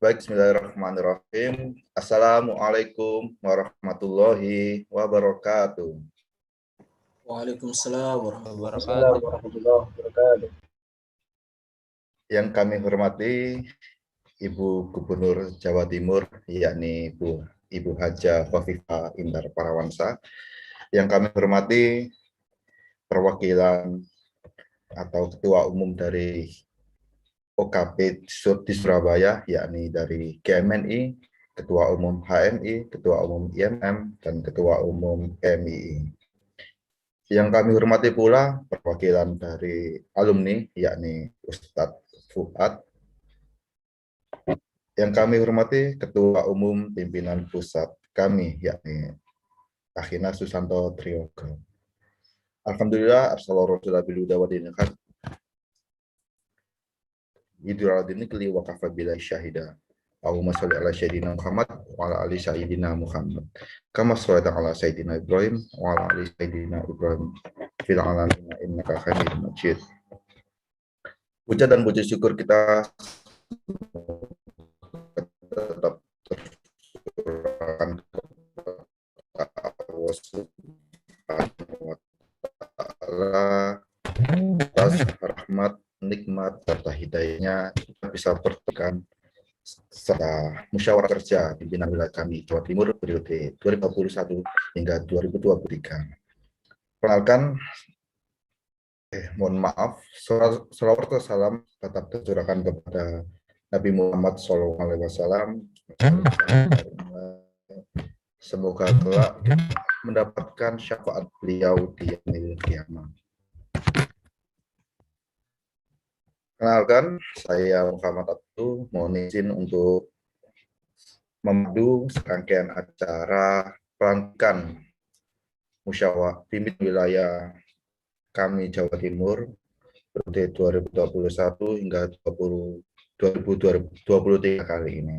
Baik, bismillahirrahmanirrahim. Assalamualaikum warahmatullahi wabarakatuh. Waalaikumsalam warahmatullahi Waalaikumsalam wabarakatuh. warahmatullahi wabarakatuh. Yang kami hormati Ibu Gubernur Jawa Timur, yakni Ibu Haja Khofifah Indar Parawansa. Yang kami hormati perwakilan atau ketua umum dari OKP di Surabaya, yakni dari GMNI, Ketua Umum HMI, Ketua Umum IMM, dan Ketua Umum MII. Yang kami hormati pula perwakilan dari alumni, yakni Ustadz Fuad. Yang kami hormati Ketua Umum Pimpinan Pusat kami, yakni Akhina Susanto Triogo. Alhamdulillah, arsalallahu rasulullah bil huda wa dinil haq. Idul kli wa kafa bila syahida. Allahumma sholli ala sayyidina Muhammad wa ala ali sayyidina Muhammad. Kama shallaita ala sayyidina Ibrahim wa ala ali sayyidina Ibrahim fil alamin innaka Hamidum Majid. Puja dan puji syukur kita tetap tercurahkan kepada Allah Subhanahu wa Ta'ala atas rahmat, nikmat, serta hidayahnya kita bisa bertekan serta musyawarah kerja pimpinan wilayah kami Jawa Timur periode 2021 hingga 2023. Perkenalkan, mohon maaf, salawat dan salam tetap tercurahkan kepada Nabi Muhammad SAW. Semoga kelak mendapatkan syafaat beliau di yaumil qiyamah. Kenalkan, saya Muhammad Abdu, mohon izin untuk memandu serangkaian acara pelantikan musyawarah pimpin wilayah kami Jawa Timur periode 2021 hingga 2023 kali ini.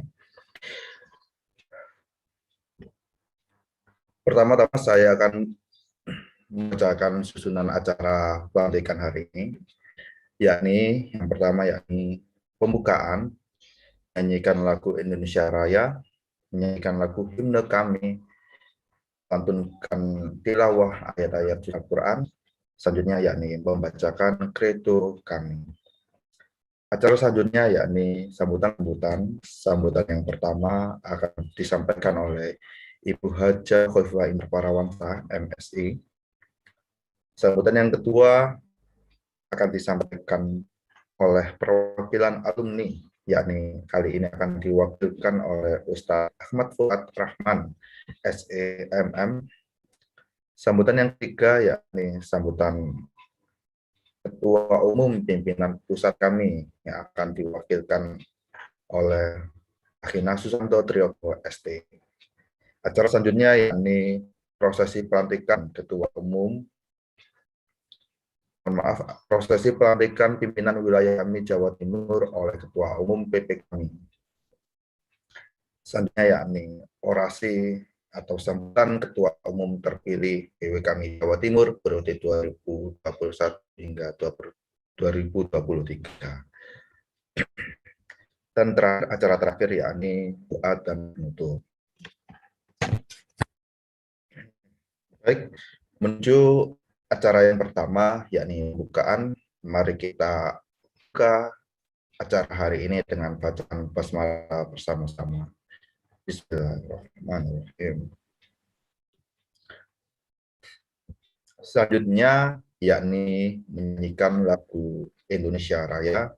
Pertama-tama saya akan membacakan susunan acara pelantikan hari ini, yakni yang pertama yakni pembukaan, menyanyikan lagu Indonesia Raya, menyanyikan lagu himne kami, lantunkan tilawah ayat-ayat Al-Quran, selanjutnya yakni membacakan kredo kami. Acara selanjutnya yakni sambutan yang pertama akan disampaikan oleh Ibu Haja Khofifah Indar Parawansa, MSI. Sambutan yang kedua akan disampaikan oleh perwakilan alumni, yakni kali ini akan diwakilkan oleh Ustadz Ahmad Fuad Rahman, SEMM. Sambutan yang ketiga yakni sambutan Ketua Umum Pimpinan Pusat kami yang akan diwakilkan oleh Akhina Susanto Triogo, ST. Acara selanjutnya yakni prosesi pelantikan Ketua Umum, prosesi pelantikan pimpinan wilayah kami Jawa Timur oleh Ketua Umum PP kami. Selanjutnya yakni orasi atau sambutan Ketua Umum terpilih PW kami Jawa Timur periode 2021 hingga 2023. Dan acara terakhir yakni doa dan penutup. Baik, menuju acara yang pertama yakni pembukaan, mari kita buka acara hari ini dengan bacaan basmalah bersama-sama. Bismillahirrahmanirrahim. Selanjutnya yakni menyanyikan lagu Indonesia Raya.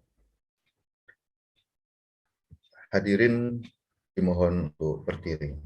Hadirin dimohon untuk berdiri.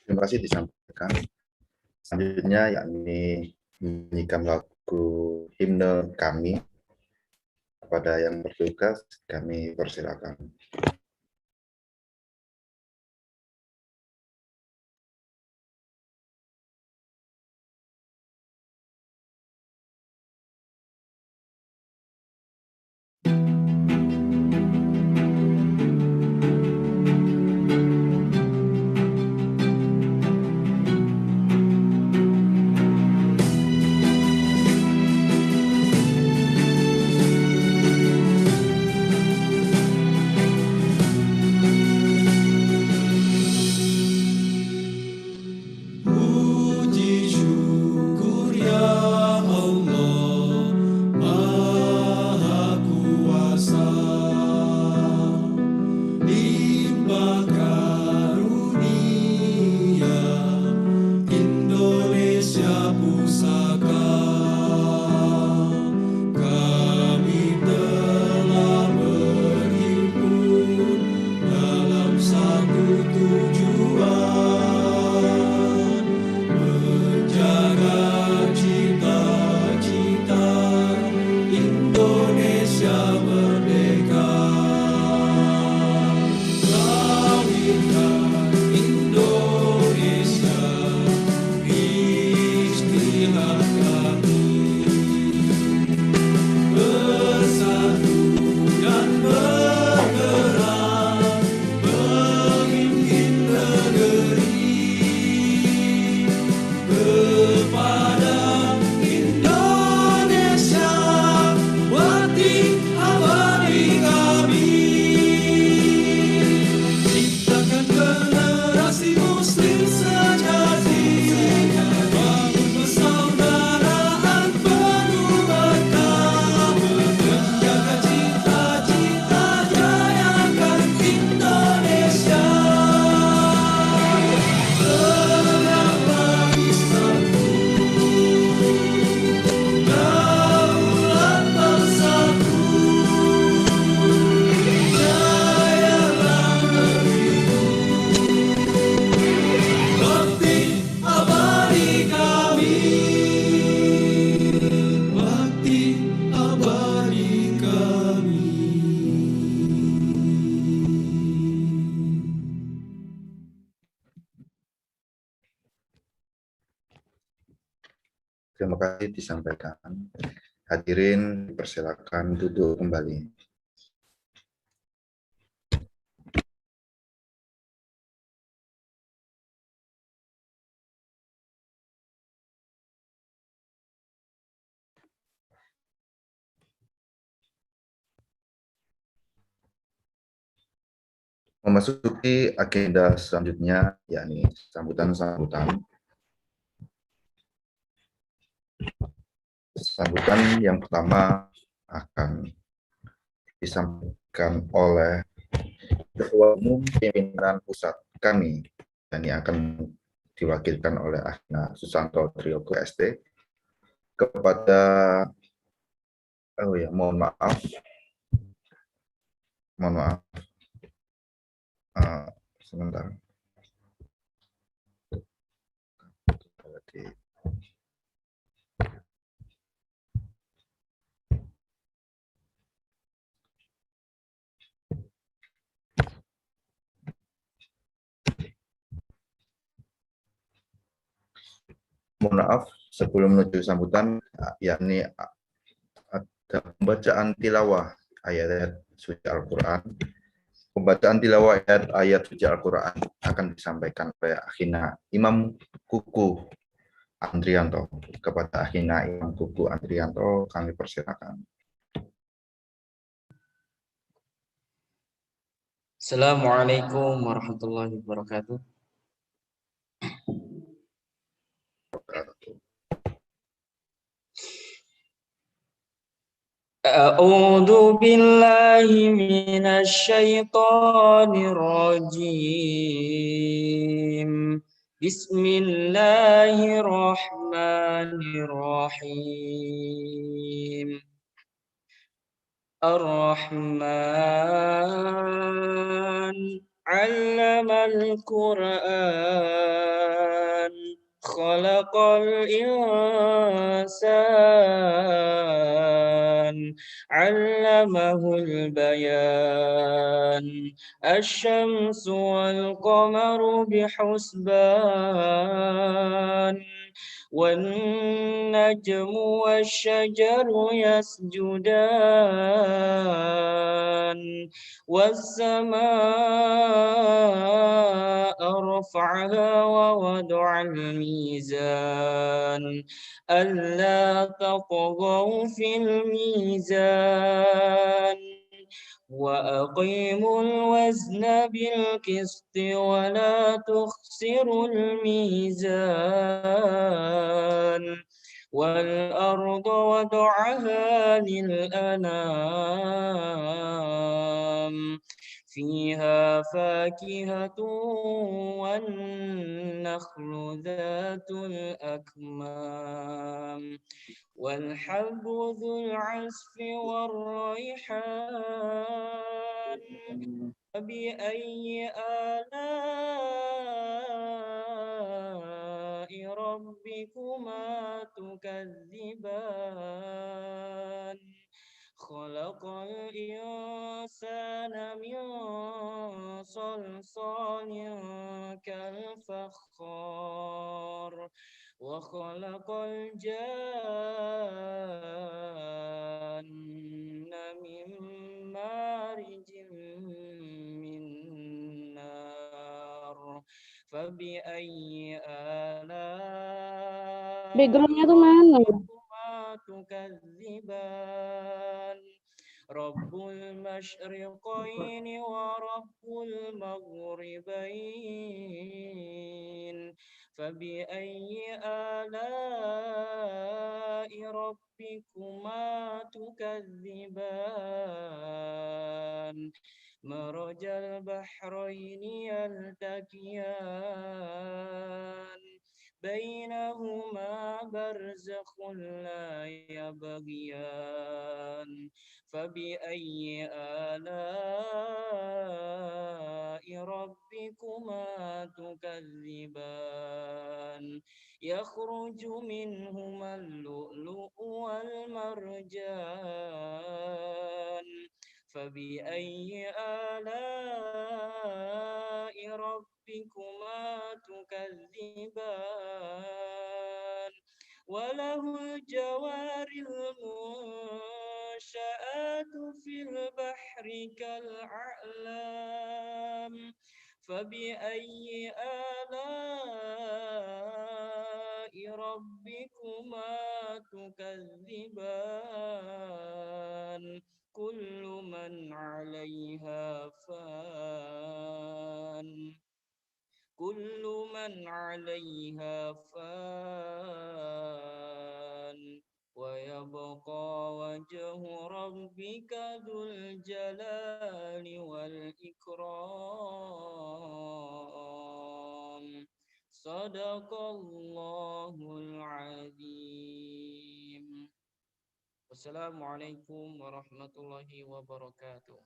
terima kasih disampaikan. Selanjutnya yakni menyanyikan lagu himne kami. Kepada yang bertugas kami persilakan. Terima kasih disampaikan. Hadirin dipersilakan duduk kembali. Memasuki agenda selanjutnya, yakni sambutan-sambutan. Sambutan yang pertama akan disampaikan oleh Ketua Umum Pimpinan Pusat kami, dan yang akan diwakilkan oleh Ahna Susanto Triyogo ST, kepada, mohon maaf, sebentar. Mohon maaf, sebelum menuju sambutan, yakni ada pembacaan tilawah ayat suci Al-Quran. Pembacaan tilawah ayat suci Al-Quran akan disampaikan oleh Akhina Imam Kuku Andrianto. Kepada Akhina Imam Kuku Andrianto, kami persilakan. Assalamualaikum warahmatullahi wabarakatuh. A'udzu billahi minasy syaithanir rajim. Bismillahirrahmanirrahim. Ar-Rahman علم القرآن خلق الإنسان علمه البيان الشمس والقمر بحسبان والنجم والشجر يسجدان والسماء رفعها ووضع الميزان ألا تطغوا في الميزان وأقيموا الوزن بالقسط ولا تخسروا الميزان والأرض وضعها للأنام فيها فاكهة والنخل ذات الأكمام والحب ذو العصف والريحان فبأي آلاء ربكما تكذبان خلق الإنسان من صلصال كالفخار وخلق الجان من مارج من نار فبأي آلاء Backgroundnya tuh mana? ربكما تكذبان رب المشرقين ورب المغربين فبأي آلاء ربكما تكذبان مرج البحرين يلتقيان بينهما برزخ لا يبغيان فبأي آلاء ربكما تكذبان يخرج منهما اللؤلؤ والمرجان فبأي آلاء ربكما تكذبان وله الجوار المنشآت في البحر كالأعلام فبأي آلاء ربكما تكذبان كل من عليها فان كل من عليها فان ويبقى وجه ربك ذو الجلال والإكرام صدق الله العظيم. Wassalamualaikum warahmatullahi wabarakatuh.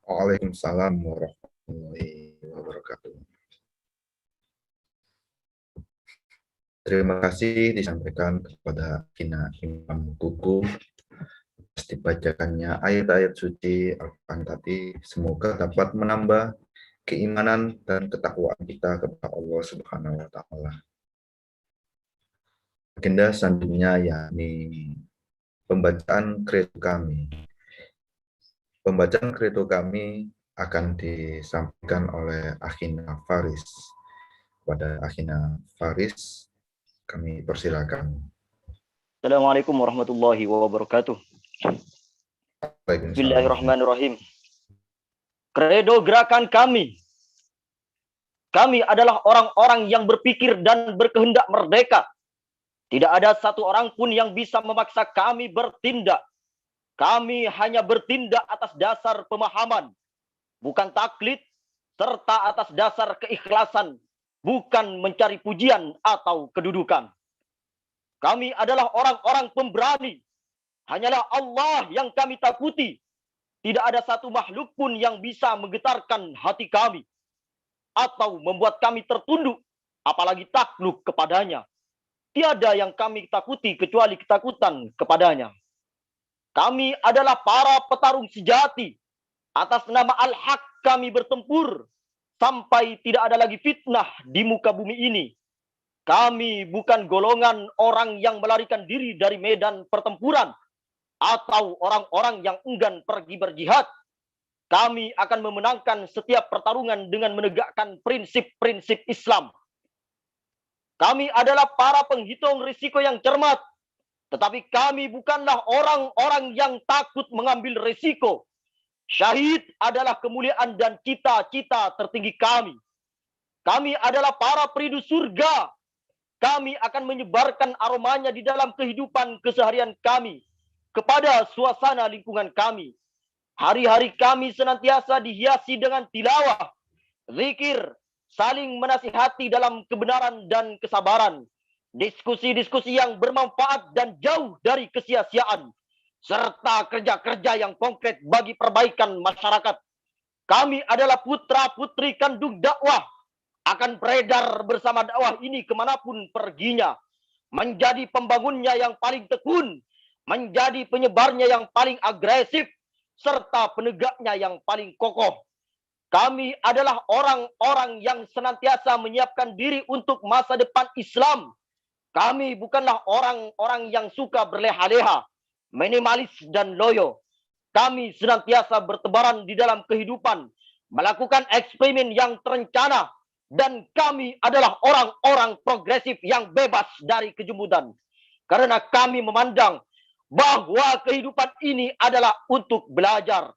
Waalaikumsalam warahmatullahi wabarakatuh. Terima kasih disampaikan kepada Kina Imam Kuku atas dibacakannya ayat-ayat suci Al-Quran tadi. Semoga dapat menambah keimanan dan ketakwaan kita kepada Allah Subhanahu wa Ta'ala. Agenda selanjutnya yakni pembacaan kredo kami. Pembacaan kredo kami akan disampaikan oleh Akhina Faris. Kepada Akhina Faris, kami persilakan. Assalamualaikum warahmatullahi wabarakatuh. Bismillahirrahmanirrahim. Kredo gerakan kami. Kami adalah orang-orang yang berpikir dan berkehendak merdeka. Tidak ada satu orang pun yang bisa memaksa kami bertindak. Kami hanya bertindak atas dasar pemahaman, bukan taklid, serta atas dasar keikhlasan, bukan mencari pujian atau kedudukan. Kami adalah orang-orang pemberani. Hanyalah Allah yang kami takuti. tidak ada satu makhluk pun yang bisa menggetarkan hati kami atau membuat kami tertunduk, apalagi takluk kepadanya. Tiada yang kami takuti kecuali ketakutan kepadanya. Kami adalah para petarung sejati. Atas nama Al-Haq kami bertempur sampai tidak ada lagi fitnah di muka bumi ini. Kami bukan golongan orang yang melarikan diri dari medan pertempuran atau orang-orang yang enggan pergi berjihad. Kami akan memenangkan setiap pertarungan dengan menegakkan prinsip-prinsip Islam. Kami adalah para penghitung risiko yang cermat, tetapi kami bukanlah orang-orang yang takut mengambil risiko. Syahid adalah kemuliaan dan cita-cita tertinggi kami. Kami adalah para perindu surga. Kami akan menyebarkan aromanya di dalam kehidupan keseharian kami kepada suasana lingkungan kami. Hari-hari kami senantiasa dihiasi dengan tilawah, zikir, saling menasihati dalam kebenaran dan kesabaran, diskusi-diskusi yang bermanfaat dan jauh dari kesia-siaan, serta kerja-kerja yang konkret bagi perbaikan masyarakat. Kami adalah putra-putri kandung dakwah, akan beredar bersama dakwah ini kemanapun perginya, menjadi pembangunnya yang paling tekun, menjadi penyebarnya yang paling agresif, serta penegaknya yang paling kokoh. Kami adalah orang-orang yang senantiasa menyiapkan diri untuk masa depan Islam. Kami bukanlah orang-orang yang suka berleha-leha, minimalis dan loyo. Kami senantiasa bertebaran di dalam kehidupan, melakukan eksperimen yang terencana, dan kami adalah orang-orang progresif yang bebas dari kejumudan. Karena kami memandang bahwa kehidupan ini adalah untuk belajar,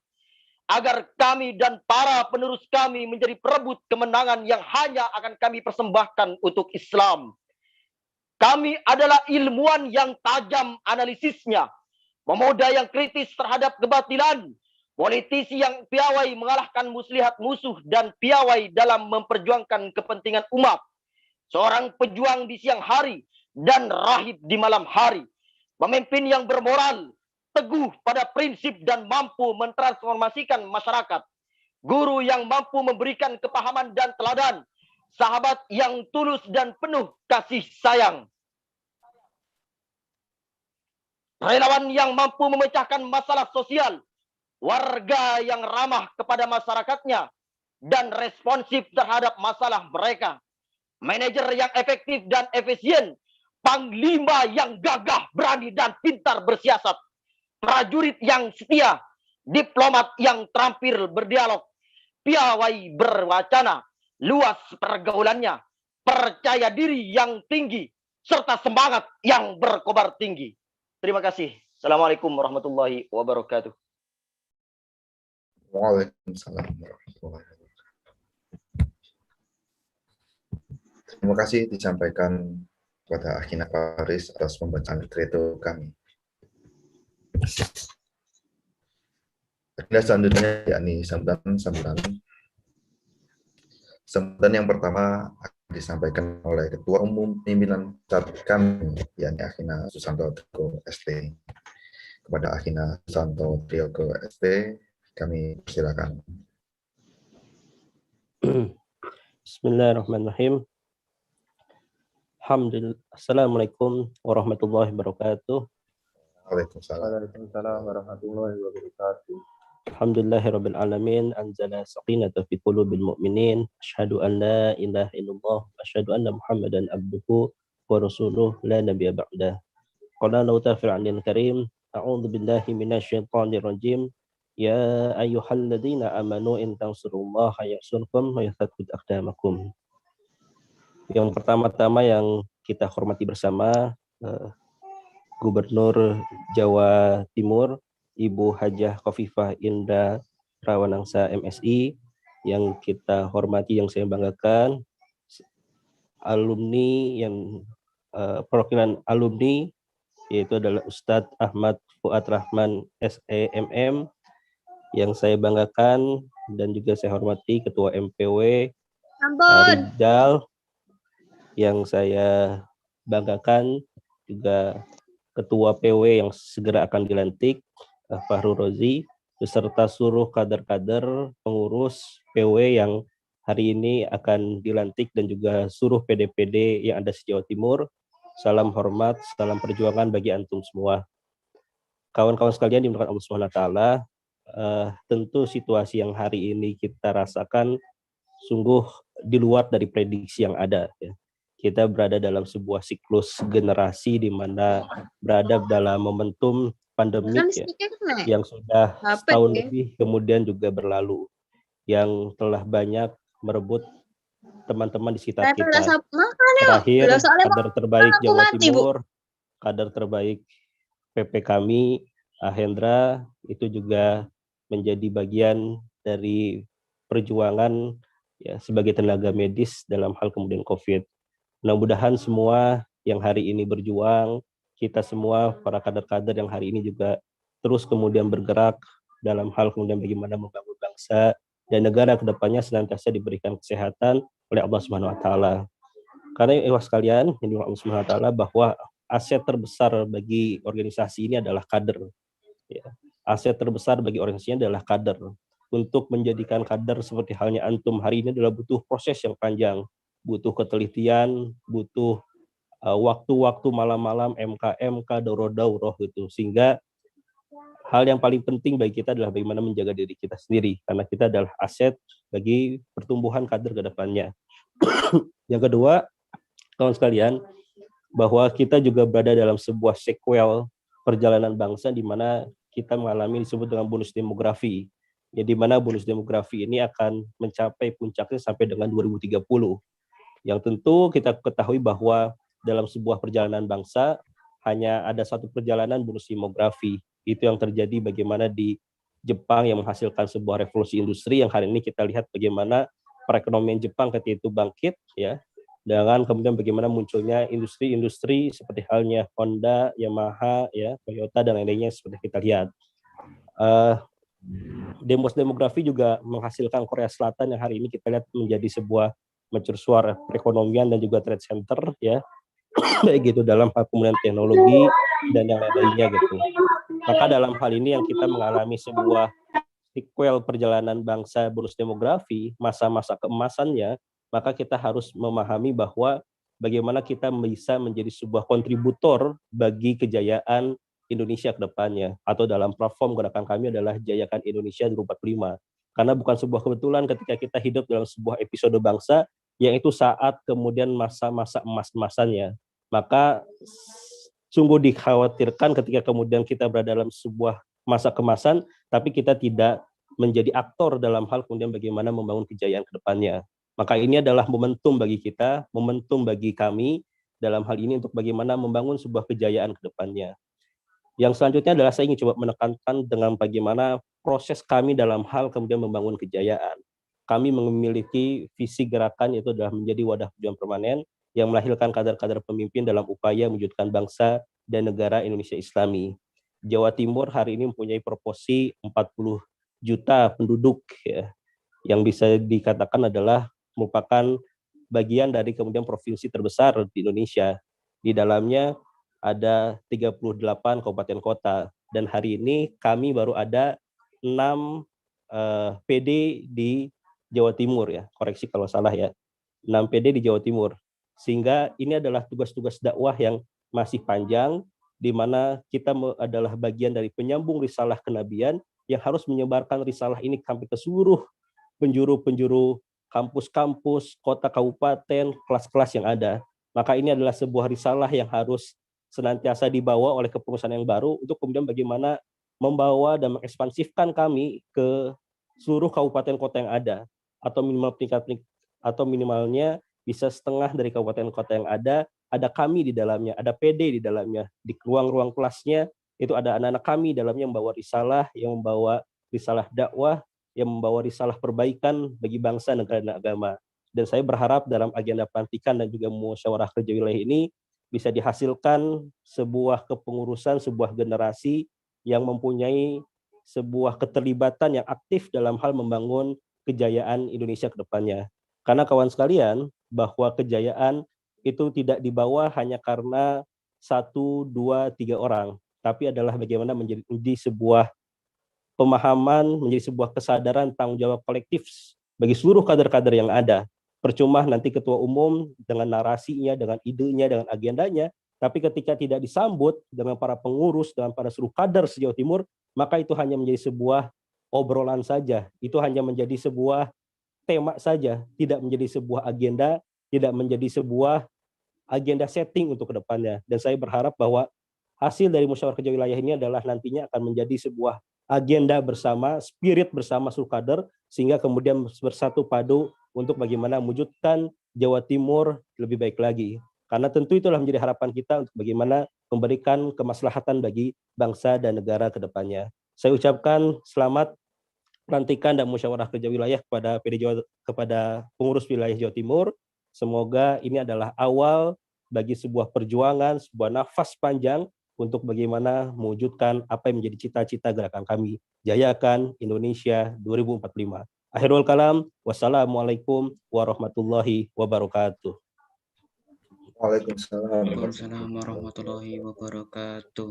agar kami dan para penerus kami menjadi perebut kemenangan yang hanya akan kami persembahkan untuk Islam. Kami adalah ilmuwan yang tajam analisisnya, pemuda yang kritis terhadap kebatilan, politisi yang piawai mengalahkan muslihat musuh dan piawai dalam memperjuangkan kepentingan umat, seorang pejuang di siang hari dan rahib di malam hari, pemimpin yang bermoral, teguh pada prinsip dan mampu mentransformasikan masyarakat, guru yang mampu memberikan kepahaman dan teladan, sahabat yang tulus dan penuh kasih sayang, relawan yang mampu memecahkan masalah sosial, warga yang ramah kepada masyarakatnya dan responsif terhadap masalah mereka, manajer yang efektif dan efisien, panglima yang gagah, berani dan pintar bersiasat, prajurit yang setia, diplomat yang terampil berdialog, piawai berwacana, luas pergaulannya, percaya diri yang tinggi, serta semangat yang berkobar tinggi. Terima kasih. Assalamualaikum warahmatullahi wabarakatuh. Waalaikumsalam warahmatullahi wabarakatuh. Terima kasih disampaikan kepada Akhina Faris atas pembacaan kredo kami. Agenda selanjutnya yakni sambutan yang pertama akan disampaikan oleh Ketua Umum Pimpinan Pusat kami, yakni Akhina Susanto Triyogo ST. Kepada Akhina Susanto Triyogo ST, kami persilakan. Bismillahirrahmanirrahim. Alhamdulillah. Assalamualaikum warahmatullahi wabarakatuh. Waalaikumsalam warahmatullahi wabarakatuh. Alhamdulillahirabbil alamin, anzala sakinata fi qulubil mu'minin. Asyhadu an la ilaha illallah wa asyhadu anna Muhammadan abduhu wa rasuluh la nabiyya ba'dah. Qala Allahu ta'ala fil karim, a'udzu billahi minasyaitonir rajim. Ya ayyuhalladzina amanu in tansurullaha yansurkum wa yuthabbit aqdamakum. Yang pertama-tama yang kita hormati bersama Gubernur Jawa Timur, Ibu Hajah Khofifah Indra Rawanangsa MSI, yang kita hormati, yang saya banggakan, alumni yang perwakilan alumni, yaitu adalah Ustadz Ahmad Fuad Rahman SEMM, yang saya banggakan, dan juga saya hormati Ketua MPW Ridal, yang saya banggakan, juga Ketua PW yang segera akan dilantik, Fahru Rozi, beserta seluruh kader-kader pengurus PW yang hari ini akan dilantik dan juga seluruh PD-PD yang ada di Jawa Timur. Salam hormat, salam perjuangan bagi antum semua. Kawan-kawan sekalian dimuliakan Allah Subhanahu wa taala, tentu situasi yang hari ini kita rasakan sungguh di luar dari prediksi yang ada ya. Kita berada dalam sebuah siklus generasi di mana berada dalam momentum pandemik ya, yang sudah setahun lebih kemudian juga berlalu, yang telah banyak merebut teman-teman di sekitar kita. Terakhir, kader terbaik Jawa Timur, kader terbaik PP kami, Hendra, itu juga menjadi bagian dari perjuangan ya sebagai tenaga medis dalam hal kemudian COVID. Mudah-mudahan semua yang hari ini berjuang, kita semua para kader-kader yang hari ini juga terus kemudian bergerak dalam hal kemudian bagaimana membangun bangsa dan negara ke depannya senantiasa diberikan kesehatan oleh Allah Subhanahu wa taala. Karena ikhwas sekalian, ini Allah Subhanahu wa taala bahwa aset terbesar bagi organisasi ini adalah kader. Ya. Aset terbesar bagi organisasi ini adalah kader. Untuk menjadikan kader seperti halnya antum hari ini adalah butuh proses yang panjang, butuh ketelitian, butuh waktu-waktu malam-malam MK daurah-daurah gitu, sehingga hal yang paling penting bagi kita adalah bagaimana menjaga diri kita sendiri, karena kita adalah aset bagi pertumbuhan kader ke depannya. Yang kedua, kawan sekalian, bahwa kita juga berada dalam sebuah sequel perjalanan bangsa di mana kita mengalami disebut dengan bonus demografi. Ya, di mana bonus demografi ini akan mencapai puncaknya sampai dengan 2030. Yang tentu kita ketahui bahwa dalam sebuah perjalanan bangsa hanya ada satu perjalanan bonus demografi. Itu yang terjadi bagaimana di Jepang yang menghasilkan sebuah revolusi industri yang hari ini kita lihat bagaimana perekonomian Jepang ketika itu bangkit ya. Dengan kemudian bagaimana munculnya industri-industri seperti halnya Honda, Yamaha, ya, Toyota dan lain-lainnya seperti kita lihat. Demografi juga menghasilkan Korea Selatan yang hari ini kita lihat menjadi sebuah mercusuar perekonomian dan juga trade center ya, baik gitu dalam hal kemudian teknologi dan yang lain-lainnya gitu. Maka dalam hal ini yang kita mengalami sebuah sequel perjalanan bangsa bonus demografi, masa-masa keemasannya, maka kita harus memahami bahwa bagaimana kita bisa menjadi sebuah kontributor bagi kejayaan Indonesia ke depannya, atau dalam platform gerakan kami adalah Jayakan Indonesia 2045. Karena bukan sebuah kebetulan ketika kita hidup dalam sebuah episode bangsa, yang itu saat kemudian masa-masa emas-emasannya. Maka sungguh dikhawatirkan ketika kemudian kita berada dalam sebuah masa kemasan, tapi kita tidak menjadi aktor dalam hal kemudian bagaimana membangun kejayaan ke depannya. Maka ini adalah momentum bagi kita, momentum bagi kami dalam hal ini untuk bagaimana membangun sebuah kejayaan ke depannya. Yang selanjutnya adalah saya ingin coba menekankan dengan bagaimana proses kami dalam hal kemudian membangun kejayaan. Kami memiliki visi gerakan yaitu adalah menjadi wadah perjuangan permanen yang melahirkan kader-kader pemimpin dalam upaya mewujudkan bangsa dan negara Indonesia Islami. Jawa Timur hari ini mempunyai proporsi 40 juta penduduk ya, yang bisa dikatakan adalah merupakan bagian dari kemudian provinsi terbesar di Indonesia. Di dalamnya ada 38 kabupaten kota dan hari ini kami baru ada 6 PD di Jawa Timur ya, koreksi kalau salah ya, 6 PD di Jawa Timur. Sehingga ini adalah tugas-tugas dakwah yang masih panjang, di mana kita adalah bagian dari penyambung risalah kenabian yang harus menyebarkan risalah ini sampai ke seluruh penjuru-penjuru kampus-kampus, kota kabupaten, kelas-kelas yang ada. Maka ini adalah sebuah risalah yang harus senantiasa dibawa oleh kepengurusan yang baru untuk kemudian bagaimana membawa dan mengekspansifkan kami ke seluruh kabupaten kota yang ada, atau minimal atau minimalnya bisa setengah dari kabupaten kota yang ada kami di dalamnya, ada PD di dalamnya, di ruang-ruang kelasnya itu ada anak-anak kami dalamnya membawa risalah, yang membawa risalah dakwah, yang membawa risalah perbaikan bagi bangsa, negara, dan agama. Dan saya berharap dalam agenda pelantikan dan juga musyawarah kerja wilayah ini bisa dihasilkan sebuah kepengurusan, sebuah generasi yang mempunyai sebuah keterlibatan yang aktif dalam hal membangun kejayaan Indonesia ke depannya. Karena kawan sekalian, bahwa kejayaan itu tidak dibawa hanya karena 1, 2, 3 orang, tapi adalah bagaimana menjadi sebuah pemahaman, menjadi sebuah kesadaran tanggung jawab kolektif bagi seluruh kader-kader yang ada. Percuma nanti ketua umum dengan narasinya, dengan idenya, dengan agendanya, tapi ketika tidak disambut dengan para pengurus, dengan para seluruh kader se-Jawa Timur, maka itu hanya menjadi sebuah obrolan saja. Itu hanya menjadi sebuah tema saja, tidak menjadi sebuah agenda, tidak menjadi sebuah agenda setting untuk kedepannya. Dan saya berharap bahwa hasil dari musyawarah kerja wilayah ini adalah nantinya akan menjadi sebuah agenda bersama, spirit bersama seluruh kader, sehingga kemudian bersatu padu untuk bagaimana mewujudkan Jawa Timur lebih baik lagi. Karena tentu itulah menjadi harapan kita untuk bagaimana memberikan kemaslahatan bagi bangsa dan negara ke depannya. Saya ucapkan selamat pelantikan dan musyawarah kerja wilayah kepada pengurus wilayah Jawa Timur. Semoga ini adalah awal bagi sebuah perjuangan, sebuah nafas panjang untuk bagaimana mewujudkan apa yang menjadi cita-cita gerakan kami, Jayakan Indonesia 2045. Akhirul kalam, wassalamualaikum warahmatullahi wabarakatuh. Waalaikumsalam. Waalaikumsalam warahmatullahi wabarakatuh.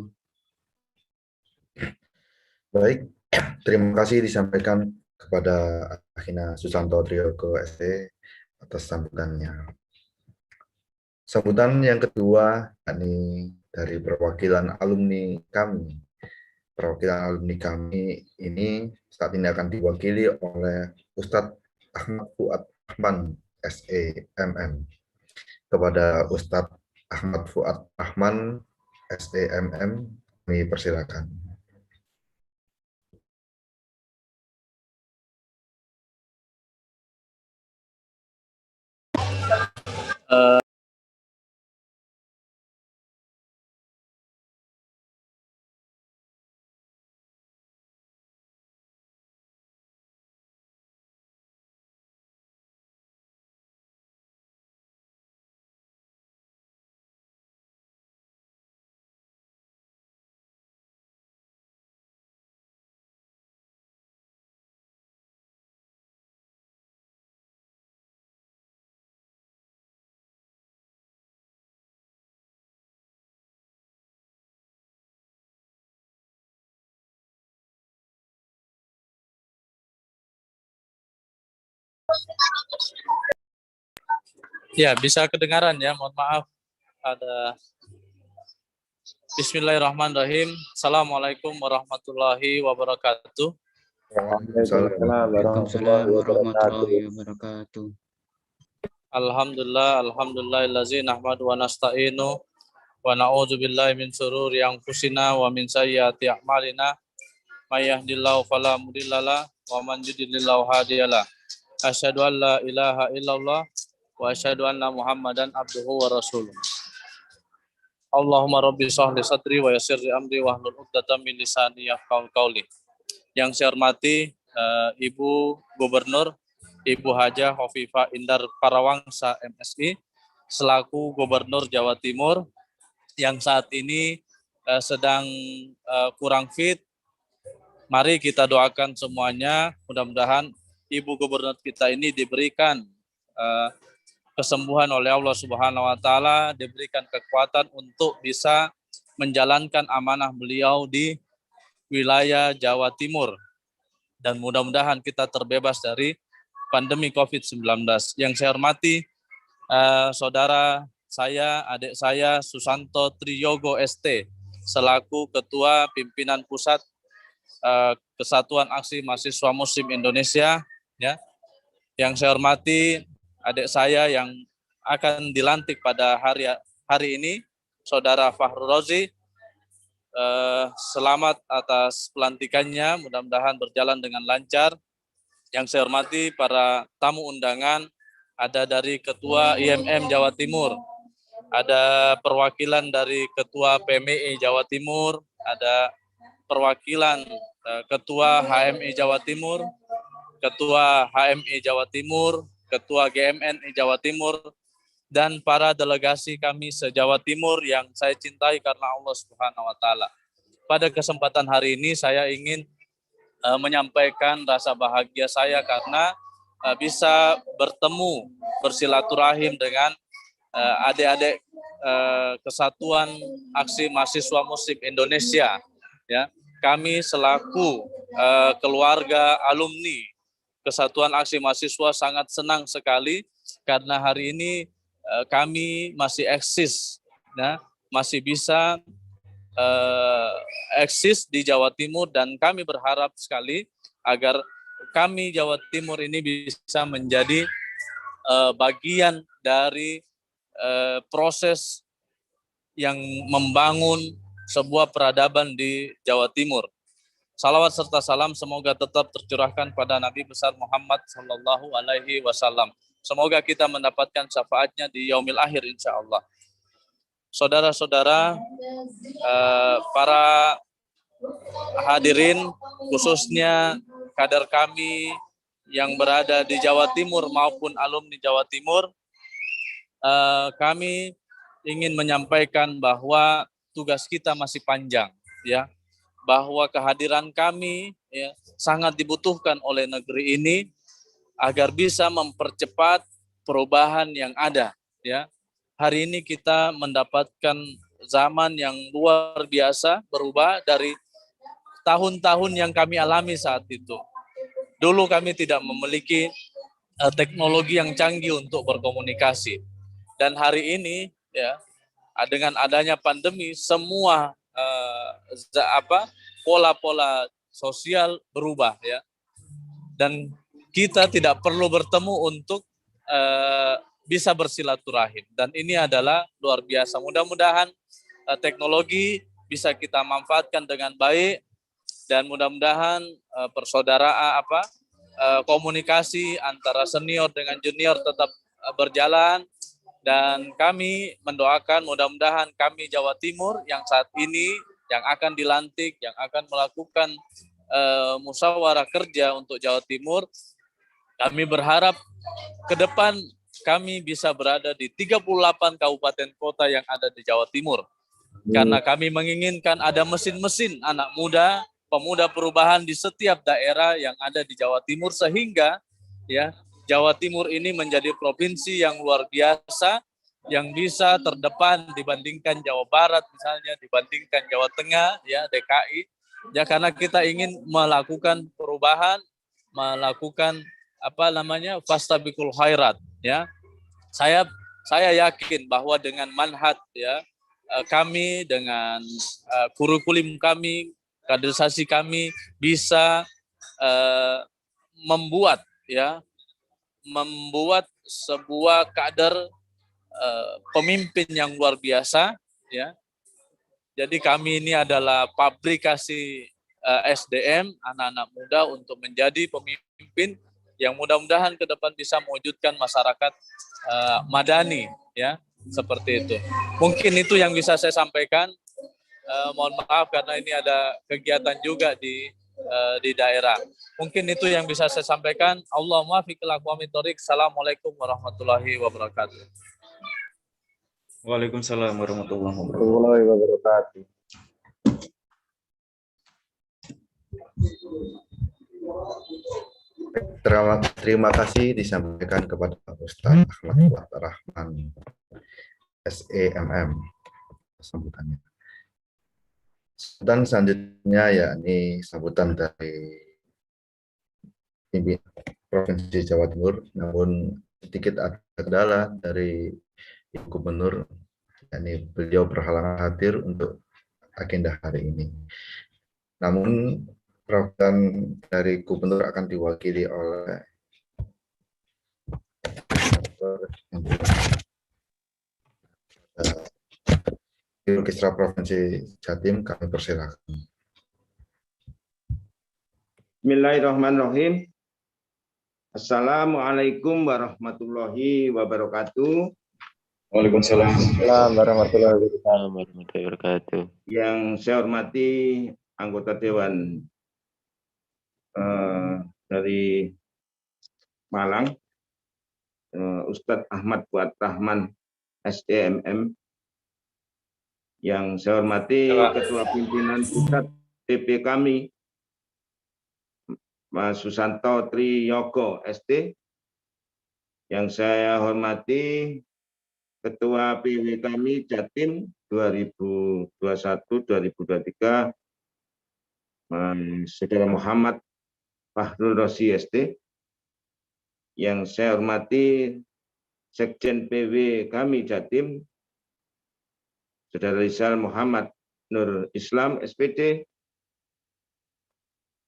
Baik, terima kasih disampaikan kepada Akhina Susanto Triyogo ST atas sambutannya. Sambutan yang kedua, yakni dari perwakilan alumni kami. Perwakilan alumni kami ini saat ini akan diwakili oleh Ustadz Ahmad Fuad Rahman, SEMM. Kepada Ustadz Ahmad Fuad Rahman, SEMM, kami persilakan. Ya, bisa kedengaran ya, mohon maaf. Ada Bismillahirrahmanirrahim. Assalamualaikum warahmatullahi wabarakatuh. Waalaikumsalam Waalaikumsalam warahmatullahi warahmatullahi wabarakatuh. Alhamdulillah, alhamdulillahillazi nahmadu wa nasta'inu wa na'udzu billahi min syururi anfusina wa min sayyiati a'malina. May yahdihillahu fala mudhillalah wa man yudlil hadiyalah. Asyhadu an la ilaha illallah wa asyhadu anna Muhammadan abduhu wa rasuluh. Allahumma rabbi shrahli sadri wa yassir li amri wahlul 'uqdatam min lisani yafqahu qawli. Yang saya hormati Ibu Gubernur Ibu Hajah Hovifah Indar Parawangsa MSI selaku Gubernur Jawa Timur yang saat ini sedang kurang fit. Mari kita doakan semuanya, mudah-mudahan Ibu Gubernur kita ini diberikan kesembuhan oleh Allah Subhanahu wa taala, diberikan kekuatan untuk bisa menjalankan amanah beliau di wilayah Jawa Timur. Dan mudah-mudahan kita terbebas dari pandemi COVID-19. Yang saya hormati saudara saya, adik saya Susanto Triyogo ST selaku Ketua Pimpinan Pusat Kesatuan Aksi Mahasiswa Muslim Indonesia, ya. Yang saya hormati adik saya yang akan dilantik pada hari ini, Saudara Fahru Rozi. Selamat atas pelantikannya, mudah-mudahan berjalan dengan lancar. Yang saya hormati para tamu undangan, ada dari Ketua IMM Jawa Timur, ada perwakilan dari Ketua PMI Jawa Timur, ada perwakilan Ketua HMI Jawa Timur, Ketua HMI Jawa Timur, Ketua GMNI Jawa Timur, dan para delegasi kami se-Jawa Timur yang saya cintai karena Allah Subhanahu wa taala. Pada kesempatan hari ini saya ingin menyampaikan rasa bahagia saya karena bisa bertemu, bersilaturahim dengan adik-adik Kesatuan Aksi Mahasiswa Muslim Indonesia, ya. Kami selaku keluarga, alumni Kesatuan Aksi Mahasiswa sangat senang sekali karena hari ini kami masih eksis, nah, masih bisa eksis di Jawa Timur, dan kami berharap sekali agar kami Jawa Timur ini bisa menjadi bagian dari proses yang membangun sebuah peradaban di Jawa Timur. Salawat serta salam semoga tetap tercurahkan pada Nabi besar Muhammad Sallallahu Alaihi Wasallam. Semoga kita mendapatkan syafaatnya di yaumil akhir insya Allah. Saudara-saudara, para hadirin, khususnya kader kami yang berada di Jawa Timur maupun alumni Jawa Timur, kami ingin menyampaikan bahwa tugas kita masih panjang, ya, bahwa kehadiran kami ya sangat dibutuhkan oleh negeri ini agar bisa mempercepat perubahan yang ada, ya. Hari ini kita mendapatkan zaman yang luar biasa, berubah dari tahun-tahun yang kami alami saat itu. Dulu kami tidak memiliki teknologi yang canggih untuk berkomunikasi. Dan hari ini ya, dengan adanya pandemi, semua pola-pola sosial berubah, ya. Dan kita tidak perlu bertemu untuk bisa bersilaturahim, dan ini adalah luar biasa. Mudah-mudahan teknologi bisa kita manfaatkan dengan baik, dan mudah-mudahan persaudaraan komunikasi antara senior dengan junior tetap berjalan. Dan kami mendoakan mudah-mudahan kami Jawa Timur yang saat ini yang akan dilantik, yang akan melakukan musyawarah kerja untuk Jawa Timur, kami berharap ke depan kami bisa berada di 38 kabupaten kota yang ada di Jawa Timur. Karena kami menginginkan ada mesin-mesin anak muda, pemuda perubahan di setiap daerah yang ada di Jawa Timur, sehingga ya Jawa Timur ini menjadi provinsi yang luar biasa, yang bisa terdepan dibandingkan Jawa Barat misalnya, dibandingkan Jawa Tengah, ya, DKI. Ya, karena kita ingin melakukan perubahan, melakukan fastabiqul khairat, ya. Saya yakin bahwa dengan manhaj, ya, kami dengan kurikulum kami, kaderisasi kami bisa membuat sebuah kader pemimpin yang luar biasa, ya. Jadi kami ini adalah pabrikasi SDM anak-anak muda untuk menjadi pemimpin yang mudah-mudahan ke depan bisa mewujudkan masyarakat madani, ya, seperti itu. Mungkin itu yang bisa saya sampaikan. Mohon maaf karena ini ada kegiatan juga di daerah. Mungkin itu yang bisa saya sampaikan. Allahumma fiqil aqwamit thoriq. Assalamualaikum warahmatullahi wabarakatuh. Waalaikumsalam warahmatullahi wabarakatuh. Terima kasih disampaikan kepada Ustaz Ahmad Rahman, SEMM, sambutannya. Dan selanjutnya yakni sambutan dari pimpinan Provinsi Jawa Timur, namun sedikit ada kendala dari Ibu Gubernur, yakni beliau berhalangan hadir untuk agenda hari ini. Namun perwakilan dari Gubernur akan diwakili oleh Jurukisra Provinsi Jatim. Kami persilakan. Bismillahirrahmanirrahim. Assalamualaikum warahmatullahi wabarakatuh. Waalaikumsalam warahmatullahi wabarakatuh. Yang saya hormati anggota Dewan dari Malang, Ustadz Ahmad Fuad Rahman, SEMM. Yang saya hormati Ketua Pimpinan Pusat TP kami, Mas Susanto Triyogo, ST. Yang saya hormati Ketua PW kami Jatim 2021-2023, Saudara Muhammad Fahrul Rosi ST, yang saya hormati Sekjen PW kami Jatim, Saudara Rizal Muhammad Nur Islam SPD,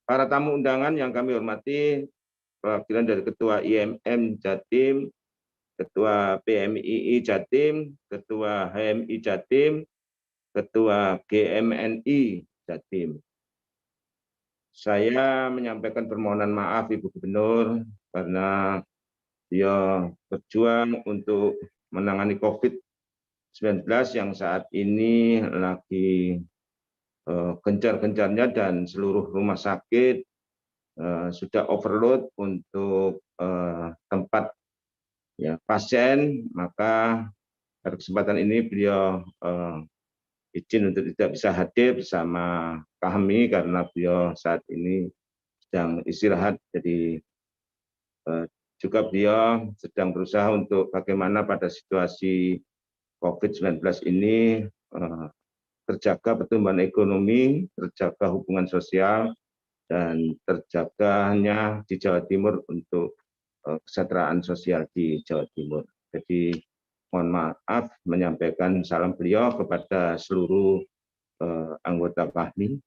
para tamu undangan yang kami hormati, perwakilan dari Ketua IMM Jatim, Ketua PMII Jatim, Ketua HMI Jatim, Ketua GMNI Jatim. Saya menyampaikan permohonan maaf Ibu Gubernur karena dia berjuang untuk menangani COVID-19 yang saat ini lagi gencar-gencarnya dan seluruh rumah sakit sudah overload untuk tempat ya, pasien, maka pada kesempatan ini beliau izin untuk tidak bisa hadir bersama kami karena beliau saat ini sedang istirahat. Jadi juga beliau sedang berusaha untuk bagaimana pada situasi COVID-19 ini terjaga pertumbuhan ekonomi, terjaga hubungan sosial, dan terjaganya di Jawa Timur untuk kesejahteraan sosial di Jawa Timur. Jadi mohon maaf menyampaikan salam beliau kepada seluruh anggota kami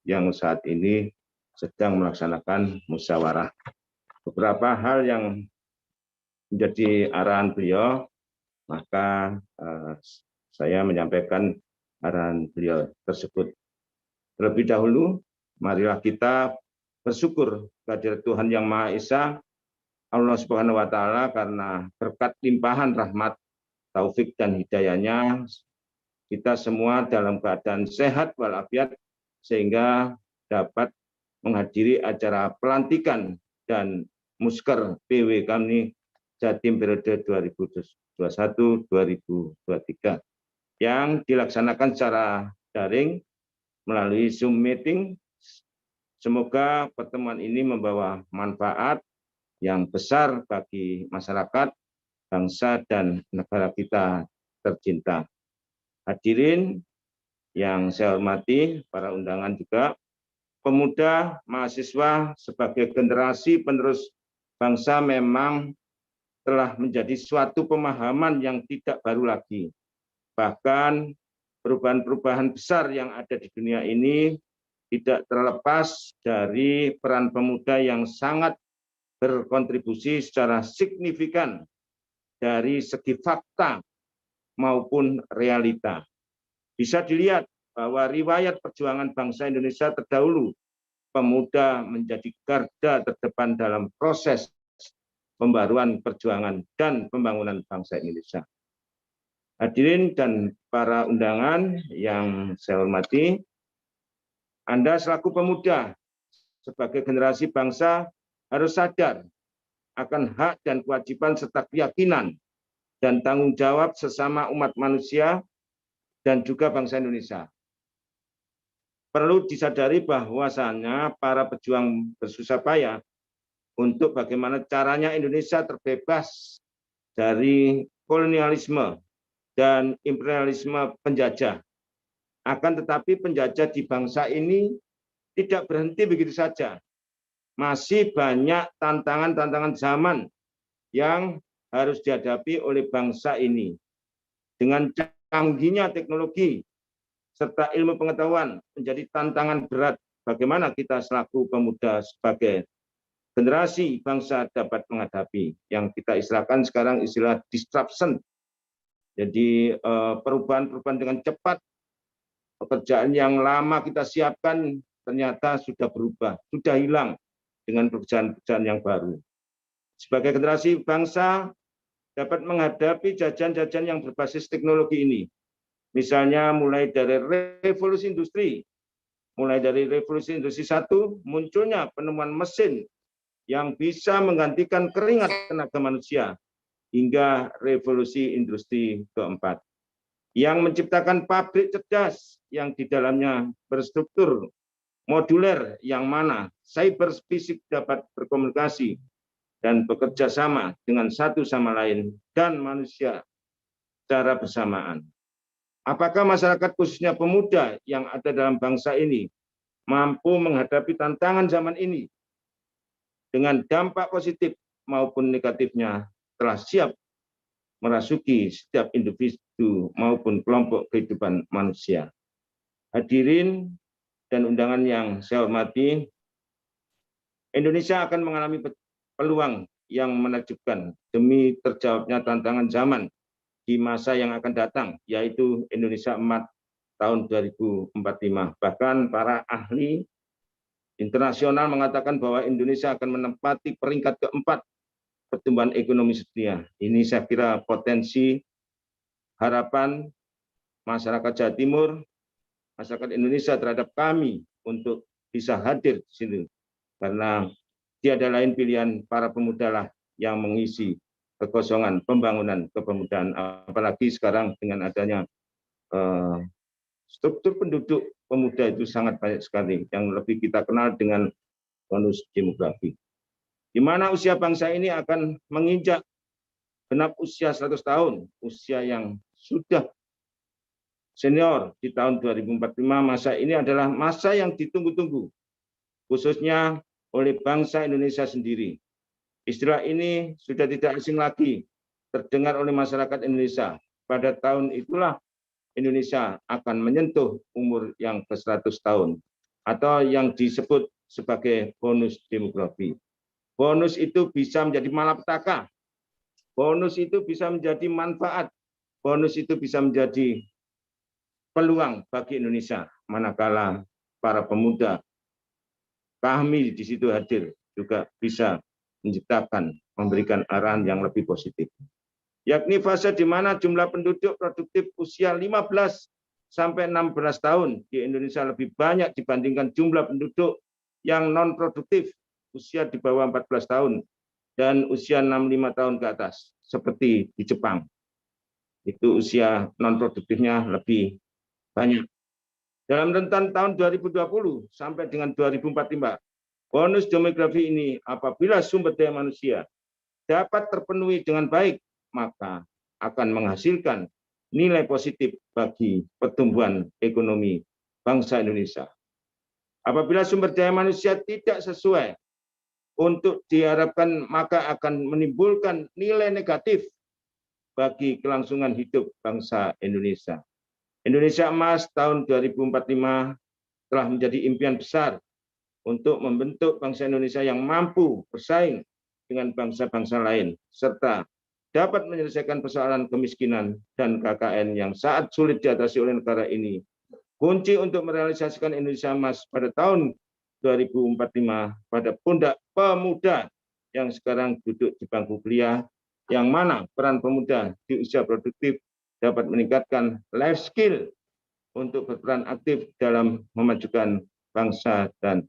yang saat ini sedang melaksanakan musyawarah. Beberapa hal yang menjadi arahan beliau, maka saya menyampaikan arahan beliau tersebut. Terlebih dahulu, marilah kita bersyukur kehadirat Tuhan Yang Maha Esa, Allah Subhanahu wa Ta'ala, karena berkat limpahan rahmat, taufik dan hidayahnya kita semua dalam keadaan sehat walafiat sehingga dapat menghadiri acara pelantikan dan musker PW kami Jatim periode 2021-2023 yang dilaksanakan secara daring melalui Zoom meeting. Semoga pertemuan ini membawa manfaat yang besar bagi masyarakat, bangsa, dan negara kita tercinta. Hadirin yang saya hormati, para undangan juga, pemuda, mahasiswa sebagai generasi penerus bangsa memang telah menjadi suatu pemahaman yang tidak baru lagi. Bahkan perubahan-perubahan besar yang ada di dunia ini tidak terlepas dari peran pemuda yang sangat berkontribusi secara signifikan dari segi fakta maupun realita. Bisa dilihat bahwa riwayat perjuangan bangsa Indonesia terdahulu, pemuda menjadi garda terdepan dalam proses pembaruan perjuangan dan pembangunan bangsa Indonesia. Hadirin dan para undangan yang saya hormati, Anda selaku pemuda sebagai generasi bangsa harus sadar akan hak dan kewajiban serta keyakinan dan tanggung jawab sesama umat manusia dan juga bangsa Indonesia. Perlu disadari bahwasannya para pejuang bersusah payah untuk bagaimana caranya Indonesia terbebas dari kolonialisme dan imperialisme penjajah. Akan tetapi penjajah di bangsa ini tidak berhenti begitu saja. Masih banyak tantangan-tantangan zaman yang harus dihadapi oleh bangsa ini. Dengan canggihnya teknologi serta ilmu pengetahuan menjadi tantangan berat bagaimana kita selaku pemuda sebagai generasi bangsa dapat menghadapi yang kita istilahkan sekarang istilah disruption. Jadi perubahan-perubahan dengan cepat, pekerjaan yang lama kita siapkan ternyata sudah berubah, sudah hilang dengan pekerjaan-pekerjaan yang baru. Sebagai generasi bangsa dapat menghadapi jajan-jajan yang berbasis teknologi ini. Misalnya mulai dari revolusi industri, mulai dari revolusi industri 1, munculnya penemuan mesin yang bisa menggantikan keringat tenaga manusia, hingga revolusi industri keempat, yang menciptakan pabrik cerdas yang di dalamnya berstruktur moduler yang mana cyber fisik dapat berkomunikasi dan bekerja sama dengan satu sama lain dan manusia secara bersamaan. Apakah masyarakat khususnya pemuda yang ada dalam bangsa ini mampu menghadapi tantangan zaman ini dengan dampak positif maupun negatifnya telah siap merasuki setiap individu maupun kelompok kehidupan manusia. Hadirin dan undangan yang saya hormati, Indonesia akan mengalami peluang yang menakjubkan demi terjawabnya tantangan zaman di masa yang akan datang, yaitu Indonesia Emas tahun 2045. Bahkan para ahli internasional mengatakan bahwa Indonesia akan menempati peringkat keempat pertumbuhan ekonomi sedunia. Ini saya kira potensi harapan masyarakat Jawa Timur, masyarakat Indonesia terhadap kami untuk bisa hadir di sini. Karena tiada lain pilihan para pemuda lah yang mengisi kekosongan pembangunan kepemudaan. Apalagi sekarang dengan adanya struktur penduduk pemuda itu sangat banyak sekali, yang lebih kita kenal dengan bonus demografi. Di mana usia bangsa ini akan menginjak genap usia 100 tahun, usia yang sudah senior di tahun 2045. Masa ini adalah masa yang ditunggu-tunggu, khususnya oleh bangsa Indonesia sendiri. Istilah ini sudah tidak asing lagi terdengar oleh masyarakat Indonesia. Pada tahun itulah Indonesia akan menyentuh umur yang ke-100 tahun, atau yang disebut sebagai bonus demografi. Bonus itu bisa menjadi malapetaka, bonus itu bisa menjadi manfaat, bonus itu bisa menjadi peluang bagi Indonesia, manakala para pemuda kami di situ hadir juga bisa menciptakan, memberikan arahan yang lebih positif. Yakni fase di mana jumlah penduduk produktif usia 15 sampai 16 tahun di Indonesia lebih banyak dibandingkan jumlah penduduk yang non-produktif usia di bawah 14 tahun dan usia 65 tahun ke atas, seperti di Jepang. Itu usia non-produktifnya lebih banyak. Dalam rentan tahun 2020 sampai dengan 2045, bonus demografi ini apabila sumber daya manusia dapat terpenuhi dengan baik, maka akan menghasilkan nilai positif bagi pertumbuhan ekonomi bangsa Indonesia. Apabila sumber daya manusia tidak sesuai untuk diharapkan, maka akan menimbulkan nilai negatif bagi kelangsungan hidup bangsa Indonesia. Indonesia Emas tahun 2045 telah menjadi impian besar untuk membentuk bangsa Indonesia yang mampu bersaing dengan bangsa-bangsa lain, serta dapat menyelesaikan persoalan kemiskinan dan KKN yang saat sulit diatasi oleh negara ini. Kunci untuk merealisasikan Indonesia Emas pada tahun 2045 pada pundak pemuda yang sekarang duduk di bangku kuliah, yang mana peran pemuda di usia produktif dapat meningkatkan life skill untuk berperan aktif dalam memajukan bangsa dan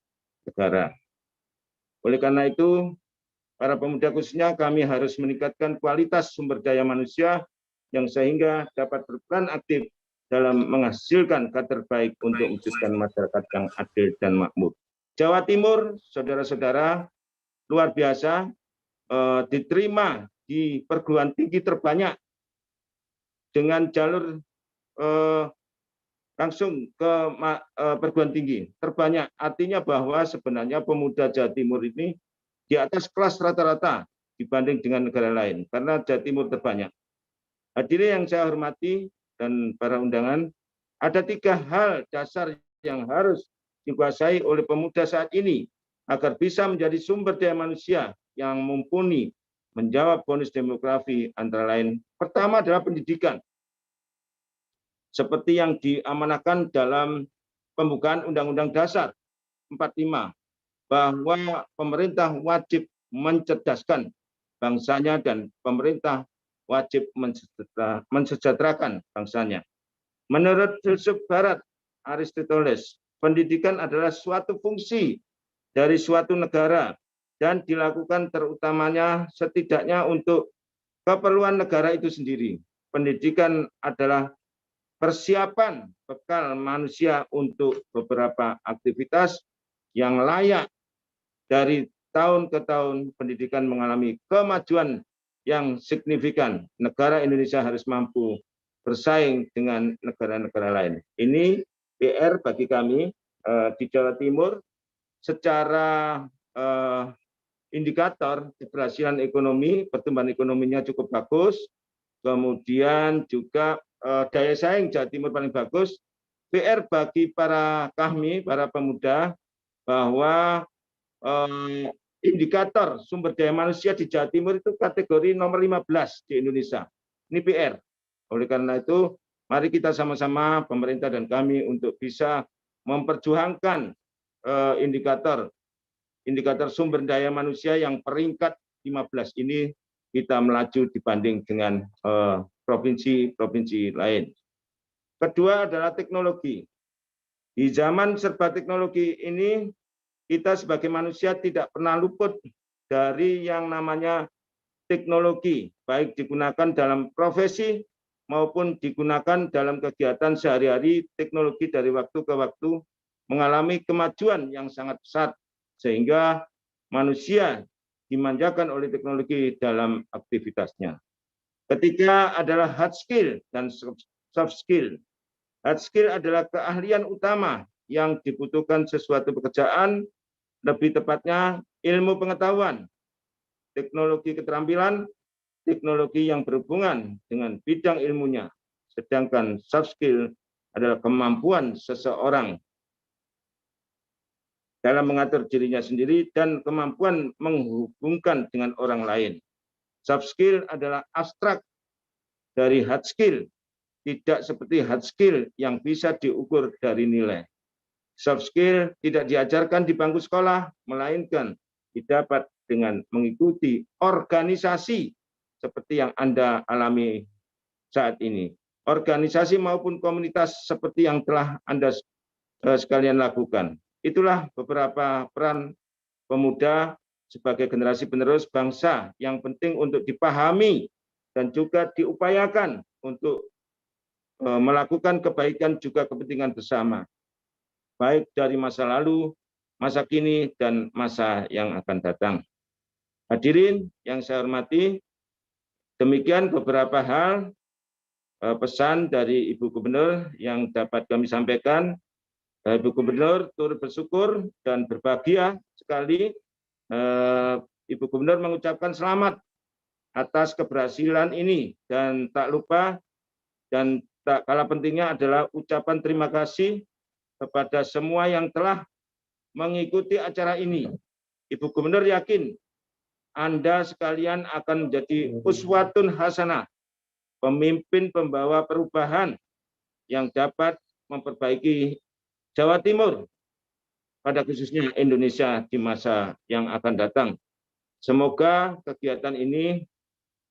negara. Oleh karena itu, para pemuda khususnya kami harus meningkatkan kualitas sumber daya manusia yang sehingga dapat berperan aktif dalam menghasilkan kader baik untuk mewujudkan masyarakat yang adil dan makmur. Jawa Timur, saudara-saudara, luar biasa, diterima di perguruan tinggi terbanyak dengan jalur langsung ke perguruan tinggi terbanyak. Artinya bahwa sebenarnya pemuda Jawa Timur ini di atas kelas rata-rata dibanding dengan negara lain, karena Jawa Timur terbanyak. Hadirin yang saya hormati dan para undangan, ada 3 hal dasar yang harus dikuasai oleh pemuda saat ini agar bisa menjadi sumber daya manusia yang mumpuni menjawab bonus demografi, antara lain. Pertama adalah pendidikan. Seperti yang diamanahkan dalam pembukaan Undang-Undang Dasar 45, bahwa pemerintah wajib mencerdaskan bangsanya dan pemerintah wajib mensejahterakan bangsanya. Menurut filsuf Barat Aristoteles, pendidikan adalah suatu fungsi dari suatu negara dan dilakukan terutamanya setidaknya untuk keperluan negara itu sendiri. Pendidikan adalah persiapan bekal manusia untuk beberapa aktivitas yang layak. Dari tahun ke tahun pendidikan mengalami kemajuan yang signifikan. Negara Indonesia harus mampu bersaing dengan negara-negara lain. Ini PR bagi kami di Jawa Timur secara indikator keberhasilan ekonomi, pertumbuhan ekonominya cukup bagus, kemudian juga daya saing Jawa Timur paling bagus. PR bagi para pemuda, bahwa indikator sumber daya manusia di Jawa Timur itu kategori nomor 15 di Indonesia. Ini PR. Oleh karena itu, mari kita sama-sama pemerintah dan kami untuk bisa memperjuangkan indikator sumber daya manusia yang peringkat 15 ini kita melaju dibanding dengan provinsi-provinsi lain. Kedua adalah teknologi. Di zaman serba teknologi ini, kita sebagai manusia tidak pernah luput dari yang namanya teknologi, baik digunakan dalam profesi maupun digunakan dalam kegiatan sehari-hari. Teknologi dari waktu ke waktu mengalami kemajuan yang sangat pesat, sehingga manusia dimanjakan oleh teknologi dalam aktivitasnya. Ketiga adalah hard skill dan soft skill. Hard skill adalah keahlian utama yang dibutuhkan sesuatu pekerjaan, lebih tepatnya ilmu pengetahuan, teknologi keterampilan, teknologi yang berhubungan dengan bidang ilmunya. Sedangkan soft skill adalah kemampuan seseorang dalam mengatur dirinya sendiri dan kemampuan menghubungkan dengan orang lain. Soft skill adalah abstrak dari hard skill, tidak seperti hard skill yang bisa diukur dari nilai. Soft skill tidak diajarkan di bangku sekolah, melainkan didapat dengan mengikuti organisasi seperti yang Anda alami saat ini. Organisasi maupun komunitas seperti yang telah Anda sekalian lakukan. Itulah beberapa peran pemuda sebagai generasi penerus bangsa yang penting untuk dipahami dan juga diupayakan untuk melakukan kebaikan juga kepentingan bersama, baik dari masa lalu, masa kini, dan masa yang akan datang. Hadirin yang saya hormati, demikian beberapa hal pesan dari Ibu Gubernur yang dapat kami sampaikan. Ibu Gubernur turut bersyukur dan berbahagia sekali. Ibu Gubernur mengucapkan selamat atas keberhasilan ini, dan tak lupa dan tak kalah pentingnya adalah ucapan terima kasih kepada semua yang telah mengikuti acara ini. Ibu Gubernur yakin Anda sekalian akan menjadi uswatun hasanah, pemimpin pembawa perubahan yang dapat memperbaiki Jawa Timur, pada khususnya Indonesia di masa yang akan datang. Semoga kegiatan ini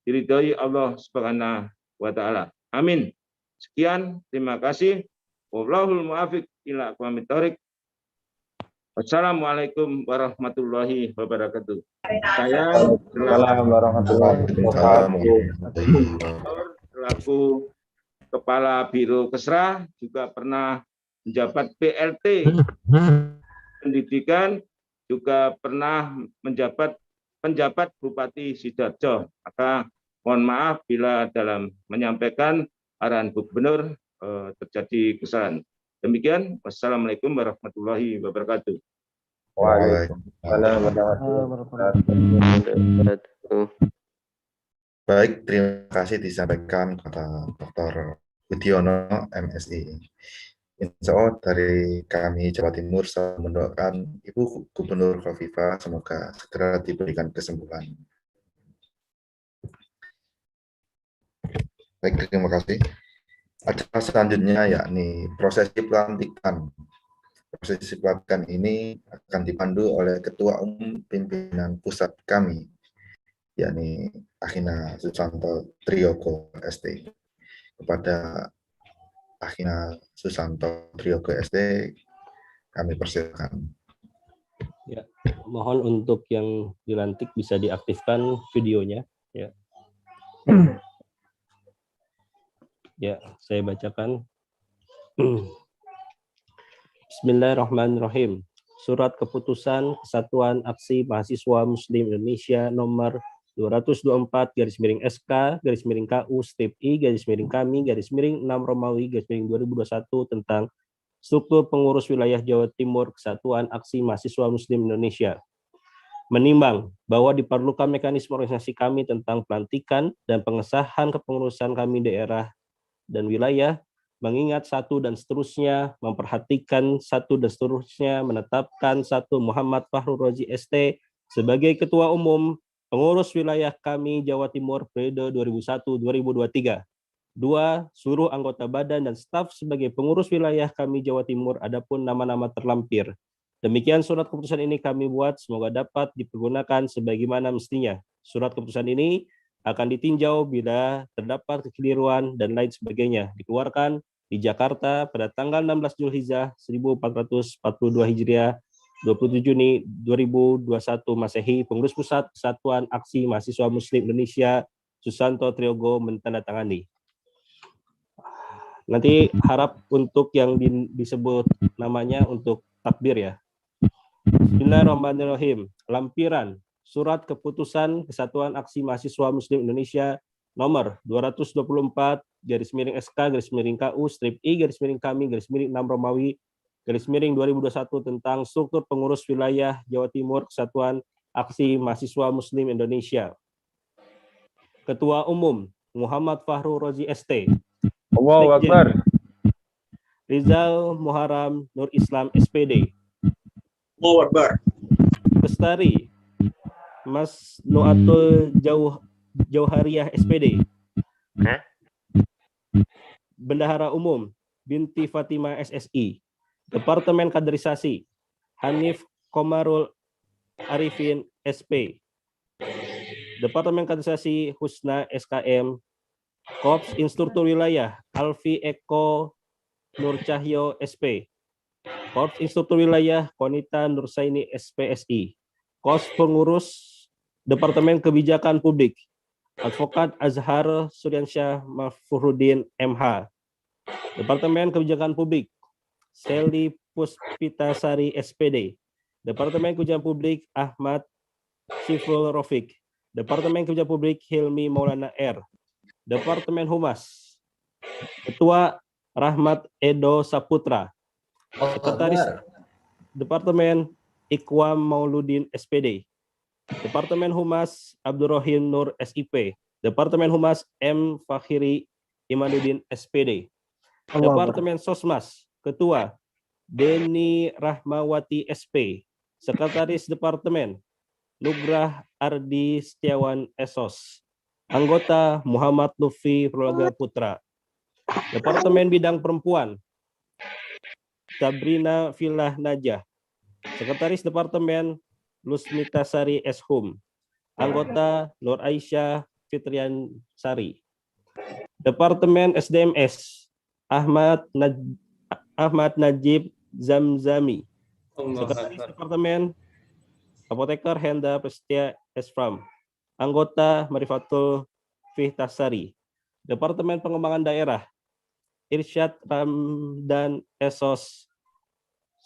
diridhoi Allah Subhanahu wa Ta'ala. Amin. Sekian, terima kasih. Wallahul muwaffiq ila aqwamit thoriq. Wassalamualaikum warahmatullahi wabarakatuh. Saya selaku Kepala Biro Kesra, juga pernah menjabat PLT Pendidikan, juga pernah menjabat penjabat Bupati Sidoarjo. Maka mohon maaf bila dalam menyampaikan arahan Bu Gubernur terjadi kesalahan. Demikian, wassalamualaikum warahmatullahi wabarakatuh. Waalaikumsalam warahmatullahi wabarakatuh. Baik, terima kasih disampaikan kata Dr. Budiono, MSI. Insya Allah dari kami Jawa Timur saya mendoakan Ibu Gubernur Khofifah semoga segera diberikan kesembuhan. Baik, terima kasih. Acara selanjutnya yakni prosesi pelantikan. Prosesi pelantikan ini akan dipandu oleh Ketua Umum Pimpinan Pusat kami, yakni Akhina Susanto Triyogo ST. Kepada Akhina Susanto Triyogo ST kami persilakan. Ya, mohon untuk yang dilantik bisa diaktifkan videonya. Ya. Ya, saya bacakan. Bismillahirrahmanirrahim. Surat Keputusan Kesatuan Aksi Mahasiswa Muslim Indonesia nomor 224/SK/KU/I/kami/6 Romawi/2021 tentang struktur pengurus wilayah Jawa Timur Kesatuan Aksi Mahasiswa Muslim Indonesia. Menimbang bahwa diperlukan mekanisme organisasi kami tentang pelantikan dan pengesahan kepengurusan kami daerah dan wilayah, mengingat satu dan seterusnya, memperhatikan satu dan seterusnya, menetapkan satu Muhammad Fahrul Razi ST sebagai Ketua Umum Pengurus Wilayah kami Jawa Timur periode 2001-2023. 2. Seluruh anggota badan dan staf sebagai pengurus wilayah kami Jawa Timur, adapun nama-nama terlampir. Demikian surat keputusan ini kami buat, semoga dapat dipergunakan sebagaimana mestinya. Surat keputusan ini akan ditinjau bila terdapat kekeliruan dan lain sebagainya. Dikeluarkan di Jakarta pada tanggal 16 Zulhijjah 1442 Hijriah, 27 Juni 2021 Masehi, Pengurus Pusat Kesatuan Aksi Mahasiswa Muslim Indonesia, Susanto Triogo mentandatangani. Nanti harap untuk yang disebut namanya untuk takbir ya. Bismillahirrahmanirrahim. Lampiran Surat Keputusan Kesatuan Aksi Mahasiswa Muslim Indonesia nomor 224/SK/KU/I/kami/6 Romawi /2021 tentang struktur pengurus wilayah Jawa Timur Kesatuan Aksi Mahasiswa Muslim Indonesia. Ketua Umum Muhammad Fahrul Razi ST. Allahu Akbar. Rizal Muharram Nur Islam SPD. Allahu Akbar. Bestari Mas Nuatul Jauhariyah SPD. Bendahara Umum Binti Fatimah SSI. Departemen Kaderisasi Hanif Komarul Arifin SP. Departemen Kaderisasi Husna SKM. Korps Instruktur Wilayah Alfi Eko Nur Cahyo SP. Korps Instruktur Wilayah Konita Nursaini SPSI. Korps Pengurus Departemen Kebijakan Publik Advokat Azhar Suryansyah Mahfurudin MH. Departemen Kebijakan Publik Seli Puspitasari SPD. Departemen Kebijakan Publik Ahmad Syiful Rofik. Departemen Kebijakan Publik Hilmi Maulana R. Departemen Humas Ketua Rahmat Edo Saputra. Sekretaris Departemen Iqwam Mauludin SPD. Departemen Humas Abdurrahim Nur SIP. Departemen Humas M. Fakhiri Imanuddin SPD. Departemen Sosmas Ketua Deni Rahmawati SP. Sekretaris Departemen Nugrah Ardi Setiawan Esos. Anggota Muhammad Lufi Prologa Putra. Departemen Bidang Perempuan Sabrina Filah Najah. Sekretaris Departemen Lusmita Sari Eshum. Anggota Nur Aisyah Fitrian Sari. Departemen SDMS Ahmad Najib Zamzami. Sekretaris Departemen Apoteker Henda Prestia Esfram. Anggota Marifatul Fihtasari. Departemen Pengembangan Daerah Irsyad Ramdan Esos.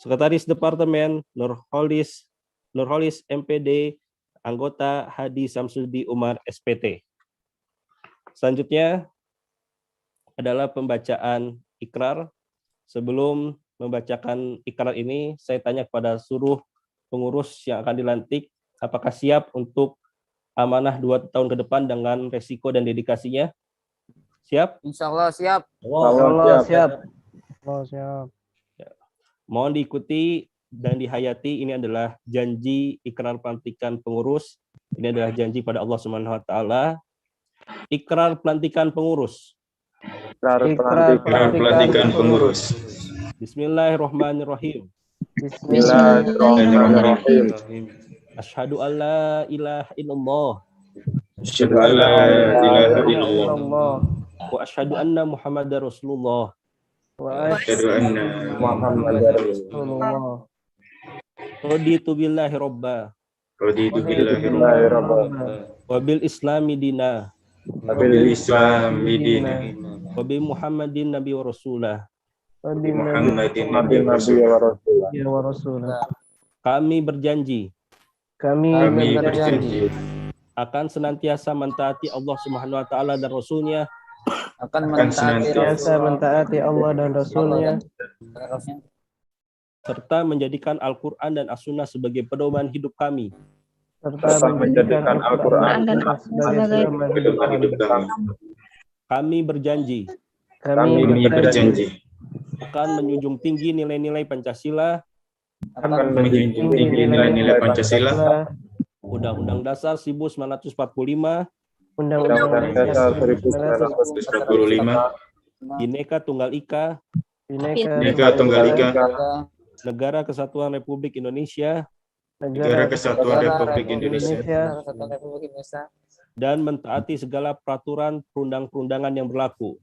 Sekretaris Departemen Nurholis MPD. Anggota Hadi Samsudi Umar SPT. Selanjutnya adalah pembacaan ikrar. Sebelum membacakan ikrar ini, saya tanya kepada seluruh pengurus yang akan dilantik, apakah siap untuk amanah 2 tahun ke depan dengan resiko dan dedikasinya? Siap? Insya Allah siap. Allah siap. Allah siap. Mohon diikuti dan dihayati. Ini adalah janji ikrar pelantikan pengurus. Ini adalah janji pada Allah Subhanahu wa taala. Ikrar pelantikan pengurus. Ikrar pelantikan pengurus. Bismillahirrahmanirrahim. Bismillahirrahmanirrahim. Asyhadu an la ilaha illallah. Asyhadu an la ilaha illallah. Wa asyhadu anna Muhammadar Rasulullah. Wa Asyhadu anna Muhammadar Rasulullah. Raditu billahi robba. Raditu billahi rabba. Wa bil islami dina. Wabil islami dina. Wa bi Muhammadin nabi wa rasulah. Muhammadin nabi wa rasulah. Kami berjanji Kami berjanji akan senantiasa mentaati Allah Subhanahu wa taala dan Rasulnya, akan senantiasa mentaati Allah dan Rasulnya, serta menjadikan Al-Quran dan As-Sunnah sebagai pedoman hidup kami. serta menjadikan Al-Quran dan As-Sunnah sebagai pedoman hidup kami. Kami berjanji Kami berjanji akan menjunjung tinggi nilai-nilai Pancasila, akan menjunjung tinggi nilai-nilai Pancasila, Undang-Undang Dasar 1945, Undang-Undang Dasar 1945, Bhinneka Tunggal Ika, Bhinneka Tunggal Ika, Negara Kesatuan Republik Indonesia, Negara Kesatuan Republik Indonesia, dan mentaati segala peraturan perundang-perundangan yang berlaku.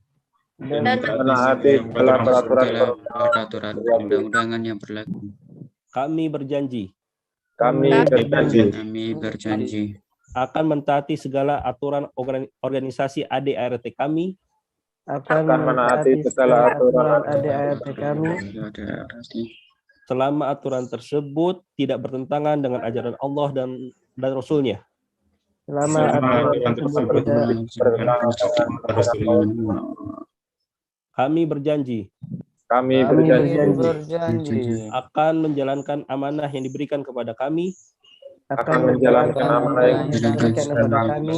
dan menaati segala peraturan undang-undangan yang berlaku. Kami berjanji Kami berjanji Kami berjanji akan mentaati segala aturan organisasi ADART kami, akan menaati segala aturan ADART kami selama aturan tersebut tidak bertentangan dengan ajaran Allah dan Rasul-Nya. selama aturan tersebut tidak Kami berjanji Kami berjanji akan menjalankan amanah yang diberikan kepada kami akan menjalankan amanah yang diberikan kepada kami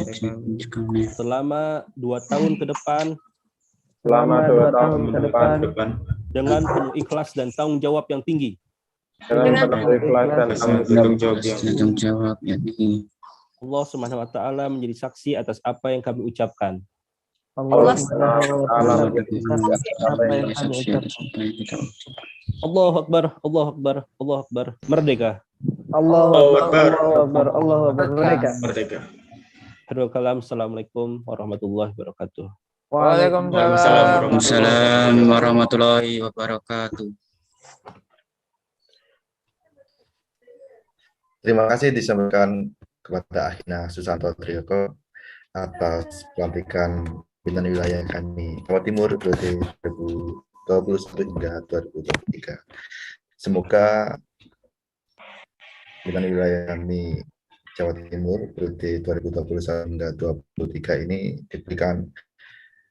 selama 2 tahun ke depan selama 2 tahun ke depan dengan penuh ikhlas dan tanggung jawab yang tinggi. dengan penuh ikhlas dan tanggung jawab yang tanggung jawab yang tinggi. Allah Subhanahu wa taala menjadi saksi atas apa yang kami ucapkan. Allah Subhanahu wa taala apa yang kami ucapkan. Allahu Akbar, Allahu Akbar, Allahu Akbar. Merdeka. Allahu Akbar, Allahu Akbar, Allahu Akbar. Merdeka. Akhirul kalam. Assalamualaikum warahmatullahi wabarakatuh. Waalaikumsalam warahmatullahi wabarakatuh. Terima kasih disampaikan kepada Akhina Susanto Trioko atas pelantikan pimpinan wilayah kami Jawa Timur periode 2021 hingga 2023. Semoga pimpinan wilayah kami Jawa Timur periode 2021 hingga 2023 ini diberikan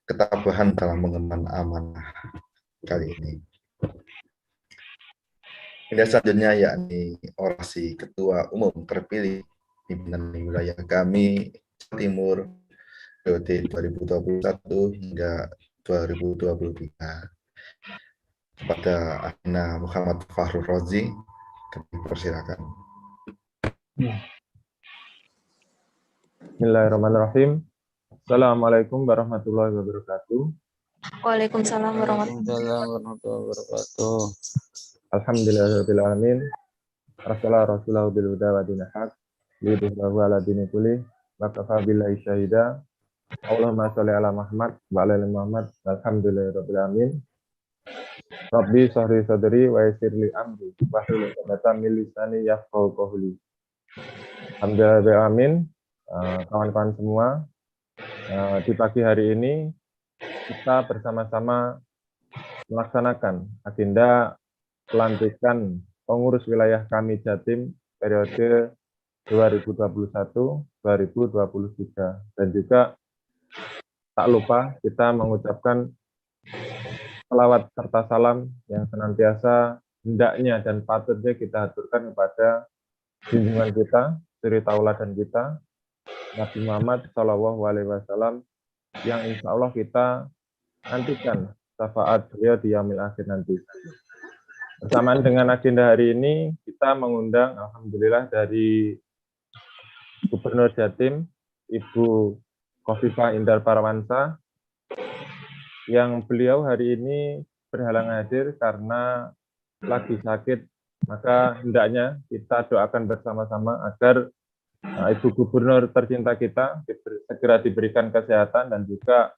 ketabahan dalam mengemban amanah kali ini. Ini selanjutnya yakni orasi Ketua Umum terpilih pimpinan wilayah kami Jawa Timur periode 2021 hingga 2023 kepada Akhina Muhammad Fahrul Rozi, kami persilakan. Bismillahirrahmanirrahim. Assalamualaikum warahmatullahi wabarakatuh. Waalaikumsalam warahmatullahi wabarakatuh. Alhamdulillahirabbil alamin. Rasulullah bil huda wa dinil haq. Lidhlahu ala dini kulli wa kafa billahi syahida. Allahumma sholli ala Muhammad wa ala ali Muhammad. Alhamdulillahirabbil alamin. Rabbi shrah sadri wa yassir li amri wahlul 'uqdatam min lisani yafqahu qawli. Alhamdulillahirabbil alamin. Kawan-kawan semua, di pagi hari ini kita bersama-sama melaksanakan agenda pelantikan pengurus wilayah kami Jatim periode 2021-2023, dan juga tak lupa kita mengucapkan selawat serta salam yang senantiasa hendaknya dan patutnya kita haturkan kepada junjungan kita, suri tauladan kita, Nabi Muhammad SAW, yang insya Allah kita nantikan syafaat beliau di yaumil akhir nanti. Bersamaan dengan agenda hari ini, kita mengundang alhamdulillah dari Gubernur Jatim, Ibu Khofifah Indar Parawansa, yang beliau hari ini berhalangan hadir karena lagi sakit. Maka hendaknya kita doakan bersama-sama agar Ibu Gubernur tercinta kita segera diberikan kesehatan dan juga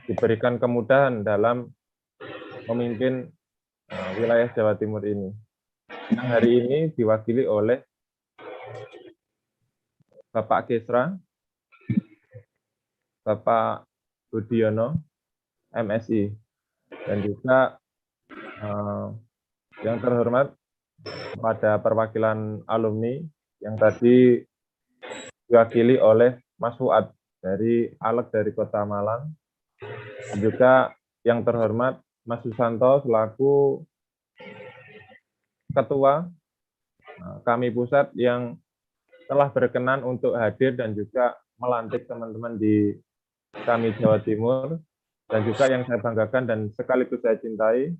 diberikan kemudahan dalam memimpin wilayah Jawa Timur ini. Yang hari ini diwakili oleh Bapak Kesra, Bapak Budiono, MSI, dan juga yang terhormat pada perwakilan alumni yang tadi diwakili oleh Mas Fuad dari ALEG dari Kota Malang, dan juga yang terhormat Mas Susanto selaku Ketua kami pusat yang telah berkenan untuk hadir dan juga melantik teman-teman di kami Jawa Timur, dan juga yang saya banggakan dan sekaligus saya cintai,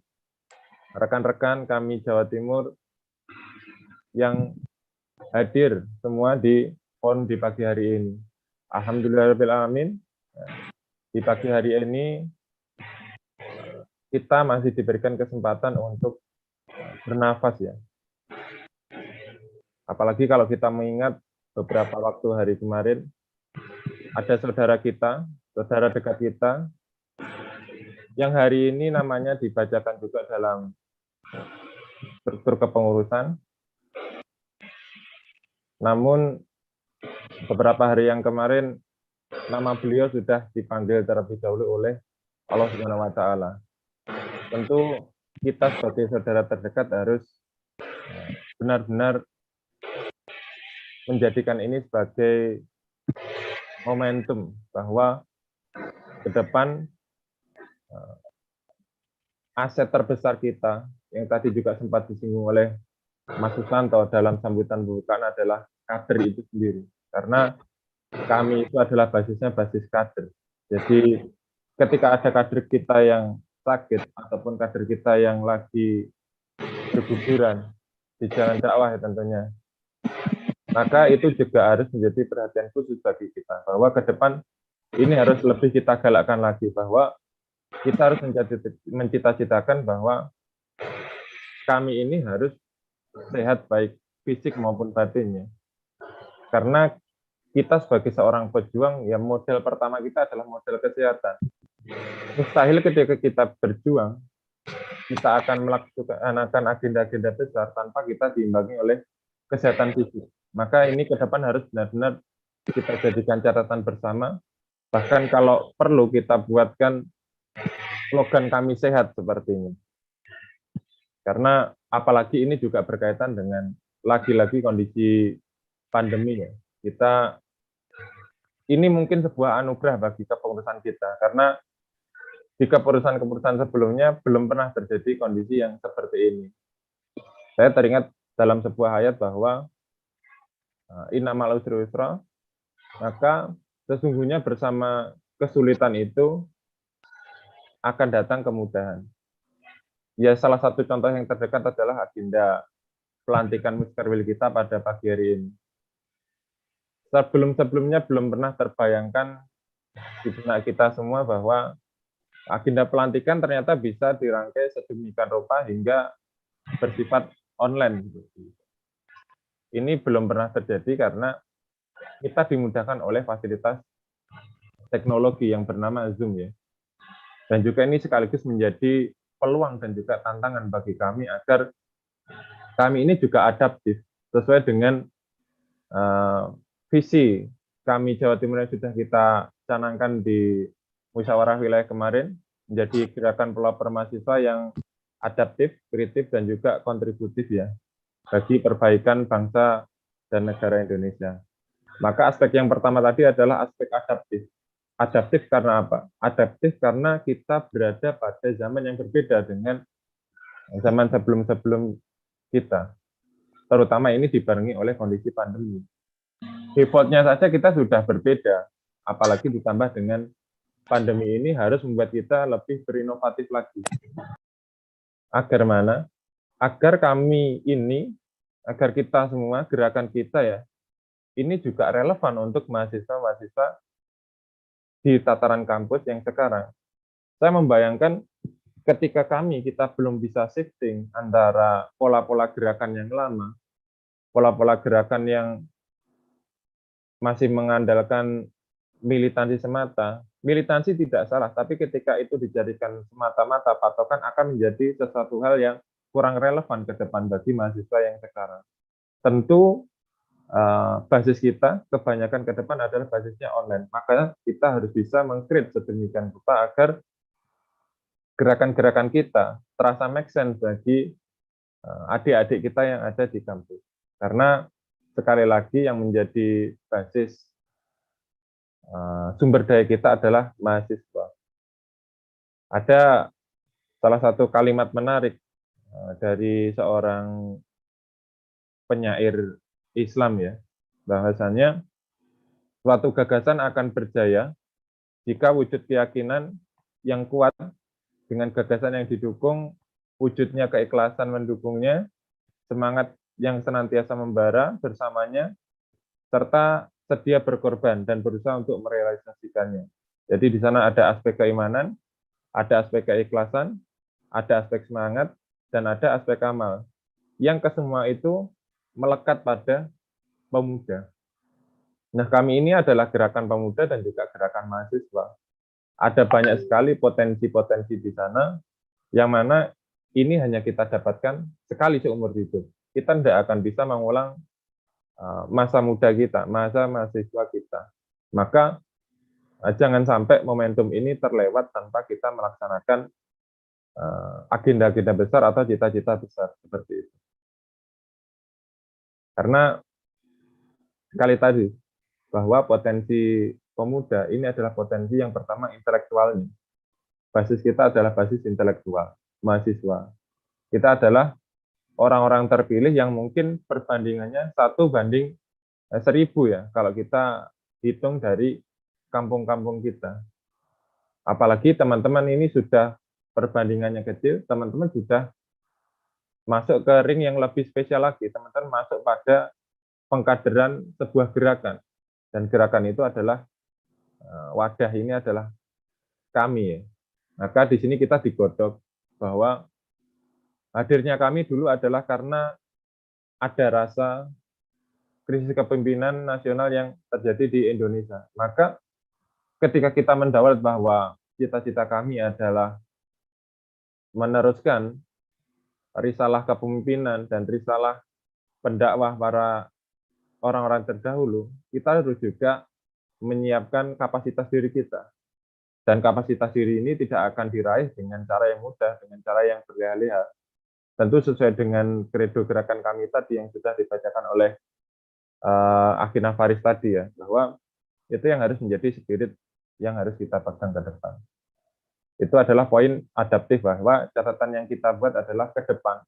rekan-rekan kami Jawa Timur yang hadir semua di PON di pagi hari ini. Alhamdulillahirrahmanirrahim, di pagi hari ini kita masih diberikan kesempatan untuk bernafas ya. Apalagi kalau kita mengingat beberapa waktu hari kemarin, ada saudara kita, saudara dekat kita, yang hari ini namanya dibacakan juga dalam struktur kepengurusan. Namun beberapa hari yang kemarin nama beliau sudah dipanggil terlebih dahulu oleh Allah Subhanahu wa taala. Tentu kita sebagai saudara terdekat harus benar-benar menjadikan ini sebagai momentum bahwa ke depan aset terbesar kita yang tadi juga sempat disinggung oleh Mas Susanto dalam sambutan pembukaan adalah kader itu sendiri. Karena kami itu adalah basisnya basis kader. Jadi ketika ada kader kita yang sakit ataupun kader kita yang lagi berguguran di jalan dakwah ya tentunya, maka itu juga harus menjadi perhatian khusus bagi kita, bahwa ke depan ini harus lebih kita galakkan lagi, bahwa kita harus mencita-citakan bahwa kami ini harus sehat baik fisik maupun batinnya. Karena kita sebagai seorang pejuang, ya model pertama kita adalah model kesehatan. Mustahil ketika kita berjuang, kita akan melaksanakan agenda-agenda besar tanpa kita diimbangi oleh kesehatan fisik. Maka ini ke depan harus benar-benar kita jadikan catatan bersama. Bahkan kalau perlu kita buatkan slogan kami sehat seperti ini. Karena apalagi ini juga berkaitan dengan lagi-lagi kondisi pandemi ya. Ini mungkin sebuah anugerah bagi kepengurusan kita, karena di kepengurusan sebelumnya belum pernah terjadi kondisi yang seperti ini. Saya teringat dalam sebuah ayat bahwa inna ma'al usri yusra, maka sesungguhnya bersama kesulitan itu akan datang kemudahan. Ya, salah satu contoh yang terdekat adalah agenda pelantikan Muskarwil kita pada pagi hari ini. Sebelumnya belum pernah terbayangkan di benak kita semua bahwa agenda pelantikan ternyata bisa dirangkai sedemikian rupa hingga bersifat online. Ini belum pernah terjadi karena kita dimudahkan oleh fasilitas teknologi yang bernama Zoom ya. Dan juga ini sekaligus menjadi peluang dan juga tantangan bagi kami agar kami ini juga adaptif sesuai dengan visi kami Jawa Timur yang sudah kita canangkan di musyawarah wilayah kemarin, menjadi gerakan pelopor mahasiswa yang adaptif, kritis, dan juga kontributif ya bagi perbaikan bangsa dan negara Indonesia. Maka aspek yang pertama tadi adalah aspek adaptif. Adaptif karena apa? Adaptif karena kita berada pada zaman yang berbeda dengan zaman sebelum-sebelum kita. Terutama ini dibarengi oleh kondisi pandemi. Defaultnya saja kita sudah berbeda, apalagi ditambah dengan pandemi ini harus membuat kita lebih berinovatif lagi. Agar mana? Agar kami ini, agar kita semua, gerakan kita ya, ini juga relevan untuk mahasiswa-mahasiswa di tataran kampus yang sekarang. Saya membayangkan ketika kita belum bisa shifting antara pola-pola gerakan yang lama, pola-pola gerakan yang masih mengandalkan militansi semata. Militansi tidak salah, tapi ketika itu dijadikan semata-mata patokan akan menjadi sesuatu hal yang kurang relevan ke depan bagi mahasiswa yang sekarang. Tentu basis kita kebanyakan ke depan adalah basisnya online. Makanya kita harus bisa meng-create sedemikian rupa agar gerakan-gerakan kita terasa make sense bagi adik-adik kita yang ada di kampus. Karena sekali lagi yang menjadi basis sumber daya kita adalah mahasiswa. Ada salah satu kalimat menarik dari seorang penyair Islam ya, bahwasanya suatu gagasan akan berjaya jika wujud keyakinan yang kuat dengan gagasan yang didukung, wujudnya keikhlasan mendukungnya, semangat yang senantiasa membara bersamanya, serta sedia berkorban dan berusaha untuk merealisasikannya. Jadi di sana ada aspek keimanan, ada aspek keikhlasan, ada aspek semangat, dan ada aspek amal. Yang kesemua itu melekat pada pemuda. Nah, kami ini adalah gerakan pemuda dan juga gerakan mahasiswa. Ada banyak sekali potensi-potensi di sana, yang mana ini hanya kita dapatkan sekali seumur hidup. Kita tidak akan bisa mengulang masa muda kita, masa mahasiswa kita. Maka jangan sampai momentum ini terlewat tanpa kita melaksanakan agenda-agenda besar atau cita-cita besar seperti itu. Karena sekali tadi, bahwa potensi pemuda ini adalah potensi yang pertama intelektualnya. Basis kita adalah basis intelektual, mahasiswa. Kita adalah orang-orang terpilih yang mungkin perbandingannya 1:1000 ya, kalau kita hitung dari kampung-kampung kita. Apalagi teman-teman ini sudah perbandingannya kecil, teman-teman sudah masuk ke ring yang lebih spesial lagi, teman-teman masuk pada pengkaderan sebuah gerakan. Dan gerakan itu adalah, wadah ini adalah kami ya. Maka di sini kita digodok bahwa hadirnya kami dulu adalah karena ada rasa krisis kepemimpinan nasional yang terjadi di Indonesia. Maka ketika kita mendaulat bahwa cita-cita kami adalah meneruskan risalah kepemimpinan dan risalah pendakwah para orang-orang terdahulu, kita harus juga menyiapkan kapasitas diri kita. Dan kapasitas diri ini tidak akan diraih dengan cara yang mudah, dengan cara yang berleha-leha. Tentu sesuai dengan kredo gerakan kami tadi yang sudah dibacakan oleh Akhina Faris tadi ya, bahwa itu yang harus menjadi spirit yang harus kita pegang ke depan. Itu adalah poin adaptif, bahwa catatan yang kita buat adalah ke depan.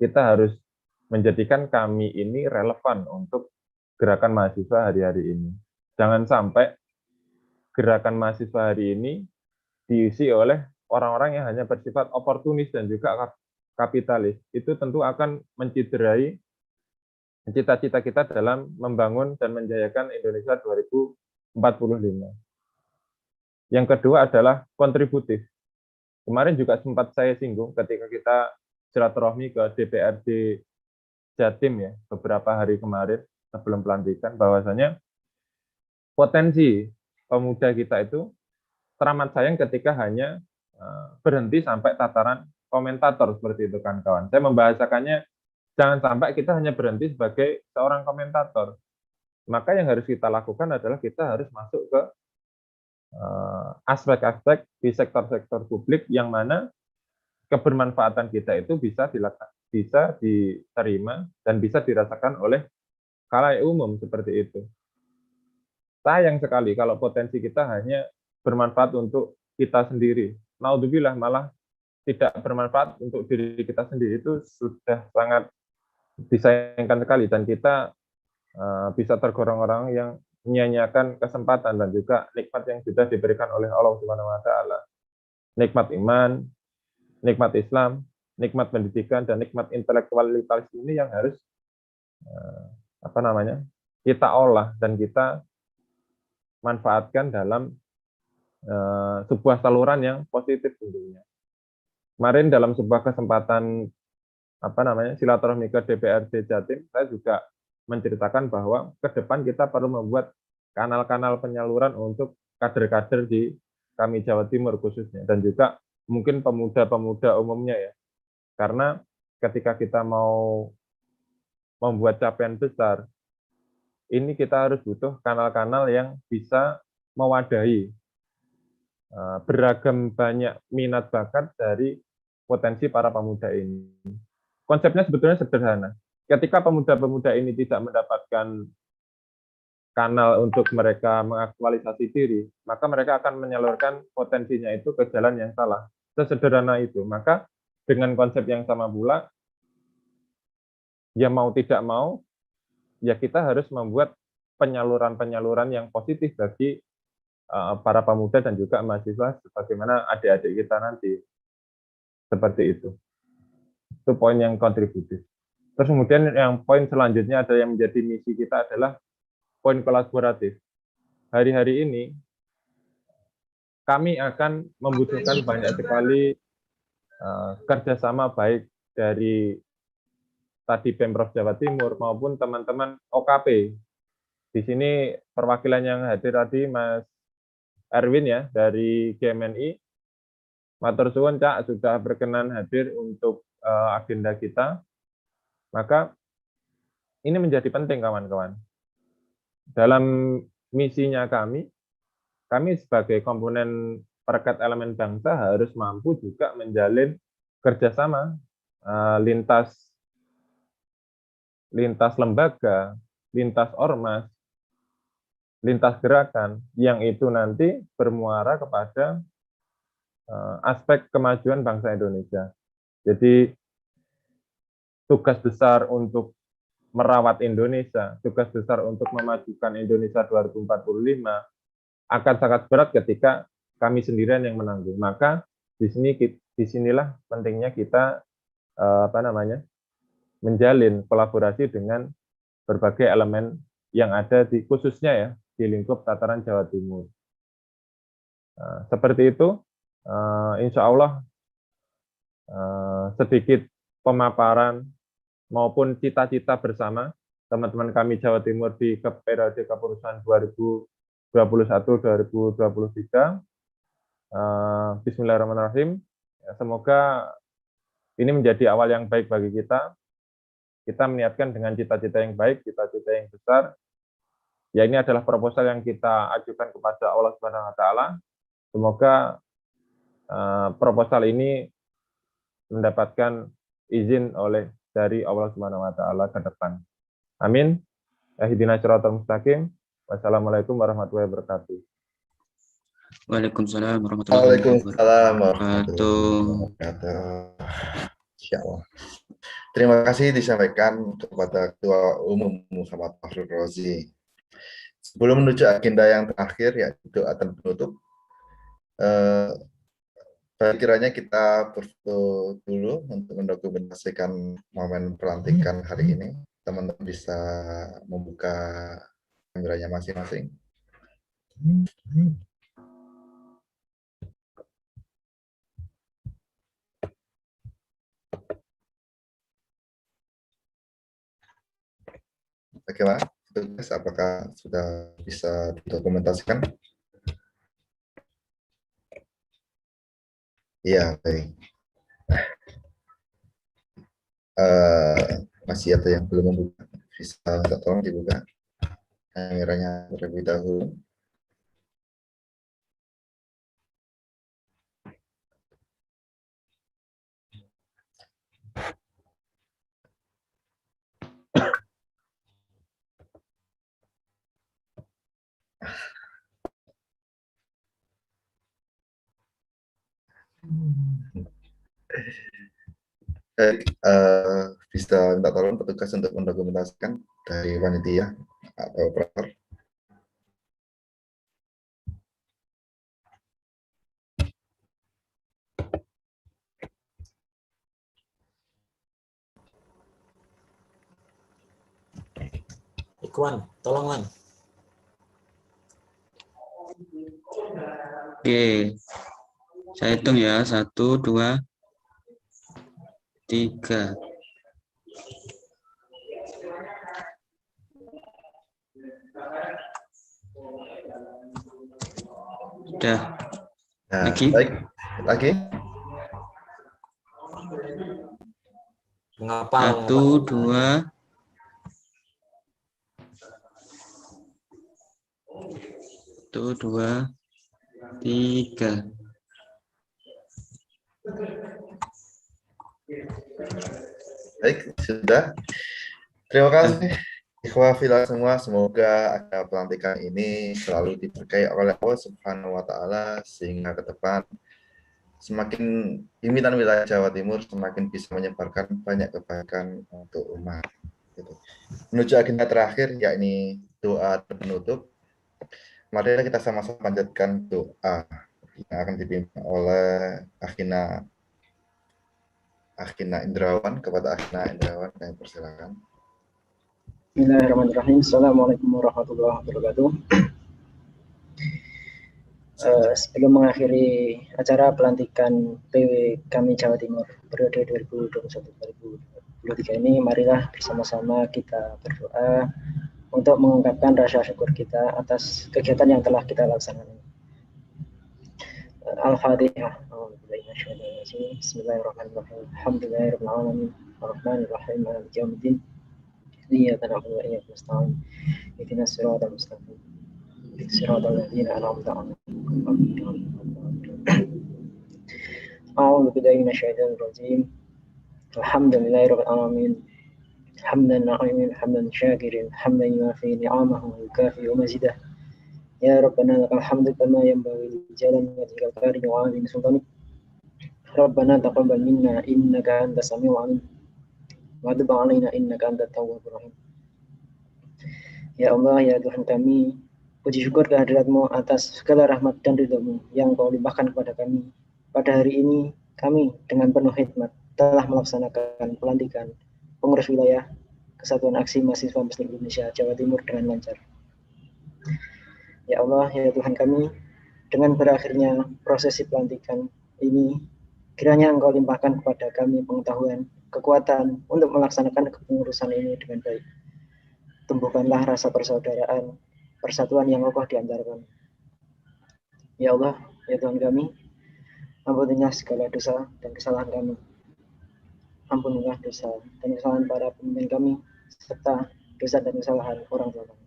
Kita harus menjadikan kami ini relevan untuk gerakan mahasiswa hari-hari ini. Jangan sampai gerakan mahasiswa hari ini diisi oleh orang-orang yang hanya bersifat oportunis dan juga kapitalis. Itu tentu akan menciderai cita-cita kita dalam membangun dan menjayakan Indonesia 2045. Yang kedua adalah kontributif. Kemarin juga sempat saya singgung ketika kita silaturahmi ke DPRD Jatim ya, beberapa hari kemarin sebelum pelantikan, bahwasanya potensi pemuda kita itu teramat sayang ketika hanya berhenti sampai tataran komentator seperti itu kan kawan. Saya membahasakannya, jangan sampai kita hanya berhenti sebagai seorang komentator. Maka yang harus kita lakukan adalah kita harus masuk ke aspek-aspek di sektor-sektor publik yang mana kebermanfaatan kita itu bisa diterima dan bisa dirasakan oleh khalayak umum seperti itu. Sayang sekali kalau potensi kita hanya bermanfaat untuk kita sendiri. Naudzubillah, malah tidak bermanfaat untuk diri kita sendiri, itu sudah sangat disayangkan sekali, dan kita bisa tergolong orang yang menyia-nyiakan kesempatan dan juga nikmat yang sudah diberikan oleh Allah Subhanahu wa taala. Nikmat iman, nikmat Islam, nikmat pendidikan, dan nikmat intelektualitas ini yang harus kita olah dan kita manfaatkan dalam sebuah saluran yang positif tentunya. Kemarin dalam sebuah kesempatan silaturahmi ke DPRD Jatim, saya juga menceritakan bahwa ke depan kita perlu membuat kanal-kanal penyaluran untuk kader-kader di kami Jawa Timur khususnya, dan juga mungkin pemuda-pemuda umumnya ya. Karena ketika kita mau membuat capaian besar, ini kita harus butuh kanal-kanal yang bisa mewadahi beragam banyak minat bakat dari potensi para pemuda ini. Konsepnya sebetulnya sederhana. Ketika pemuda-pemuda ini tidak mendapatkan kanal untuk mereka mengaktualisasi diri, maka mereka akan menyalurkan potensinya itu ke jalan yang salah. sesederhana itu. Maka dengan konsep yang sama pula, ya mau tidak mau, ya kita harus membuat penyaluran-penyaluran yang positif bagi para pemuda dan juga mahasiswa, sebagaimana adik-adik kita nanti. Seperti itu. Itu poin yang kontributif. Terus kemudian yang poin selanjutnya ada yang menjadi misi kita adalah poin kolaboratif. Hari-hari ini kami akan membutuhkan banyak sekali kerjasama baik dari tadi Pemprov Jawa Timur maupun teman-teman OKP. Di sini perwakilan yang hadir tadi Mas Erwin ya dari GMNI. Matur suwun Cak sudah berkenan hadir untuk agenda kita. Maka ini menjadi penting kawan-kawan. Dalam misinya kami sebagai komponen perekat elemen bangsa harus mampu juga menjalin kerjasama lintas lembaga, lintas ormas, lintas gerakan, yang itu nanti bermuara kepada aspek kemajuan bangsa Indonesia. Jadi tugas besar untuk merawat Indonesia, tugas besar untuk memajukan Indonesia 2045 akan sangat berat ketika kami sendirian yang menanggung. Maka disinilah pentingnya kita menjalin kolaborasi dengan berbagai elemen yang ada di khususnya ya di lingkup tataran Jawa Timur. Seperti itu, insya Allah sedikit pemaparan maupun cita-cita bersama teman-teman kami Jawa Timur di periode kepengurusan 2021-2023. Bismillahirrahmanirrahim. Semoga ini menjadi awal yang baik bagi kita. Kita meniatkan dengan cita-cita yang baik, cita-cita yang besar. Ya, ini adalah proposal yang kita ajukan kepada Allah Subhanahu wa taala. Semoga proposal ini mendapatkan izin dari Allah Subhanahu wa taala ke depan. Amin. Ihdinas siratal mustaqim. Wassalamualaikum warahmatullahi wabarakatuh. Waalaikumsalam warahmatullahi wabarakatuh. Insyaallah. Terima kasih disampaikan kepada Ketua Umum Muhammad Fakhrul Razi. Sebelum menuju agenda yang terakhir, yaitu akan penutup, kiranya kita berfoto dulu untuk mendokumentasikan momen pelantikan hari ini. Teman-teman bisa membuka kameranya masing-masing. Bagaimana? Apakah sudah bisa didokumentasikan? Iya, baik. Masih ada yang belum membuka, bisa tolong dibuka kameranya terlebih dahulu. Bisa minta tolong petugas untuk mendokumentasikan dari panitia atau operator. Ikhwan, tolong Wan. Oke, saya hitung ya, 1, 2, 3. Sudah. Nah, lagi? Baik, lagi. Mengapa? 1, 2. 1, 2, 3. Baik, sudah. Terima kasih ikhwah fillah semua. Semoga acara pelantikan ini selalu diberkahi oleh Allah Subhanahu wa taala sehingga ke depan semakin pimpinan wilayah Jawa Timur semakin bisa menyebarkan banyak kebaikan untuk umat. Gitu. Menuju agenda terakhir, yakni doa penutup. Mari kita sama-sama panjatkan doa yang akan dipimpin oleh Akhina Indrawan. Kepada Akhina Indrawan, kami persilakan. Bismillahirrahmanirrahim. Assalamualaikum warahmatullahi wabarakatuh. Sebelum mengakhiri acara pelantikan PW kami Jawa Timur periode 2021-2023 ini, marilah bersama-sama kita berdoa untuk mengungkapkan rasa syukur kita atas kegiatan yang telah kita laksanakan. Al-Fatihah. Bismillahirrahmanirrahim. Alhamdulillahirabbil alamin. Arrahmanirrahim. Maliki yaumiddin. Iyyaka na'budu wa iyyaka nasta'in. Ihdinas siratal mustaqim. Siratal ladzina an'amta 'alaihim. A'udzu billahi minasyaitonir rajim. Alhamdulillahirabbil alamin. Hamdan na'imin, hamdan syakirin, hamdan yuwafi ni'amahu wa yukafi mazidah. Ya Rabbana lakal hamdu kama yanbaghi li jalali wajhikal karim wa 'azimi sultanik. Rabbana taqabbal minna innaka antas samiul 'alim. Wa tub 'alaina innaka antat tawwabur rahim. Ya Allah, ya Tuhan kami, puji syukur kehadirat-Mu atas segala rahmat dan ridha-Mu yang Kau limpahkan kepada kami. Pada hari ini, kami dengan penuh hikmat telah melaksanakan pelantikan pengurus wilayah Kesatuan Aksi Mahasiswa Muslim Indonesia Jawa Timur dengan lancar. Ya Allah, ya Tuhan kami, dengan berakhirnya prosesi pelantikan ini, kiranya Engkau limpahkan kepada kami pengetahuan, kekuatan untuk melaksanakan kepengurusan ini dengan baik. Tumbuhkanlah rasa persaudaraan, persatuan yang kokoh di antara kami. Ya Allah, ya Tuhan kami, ampunilah segala dosa dan kesalahan kami. Ampunilah dosa dan kesalahan para pemimpin kami, serta dosa dan kesalahan orang tua kami.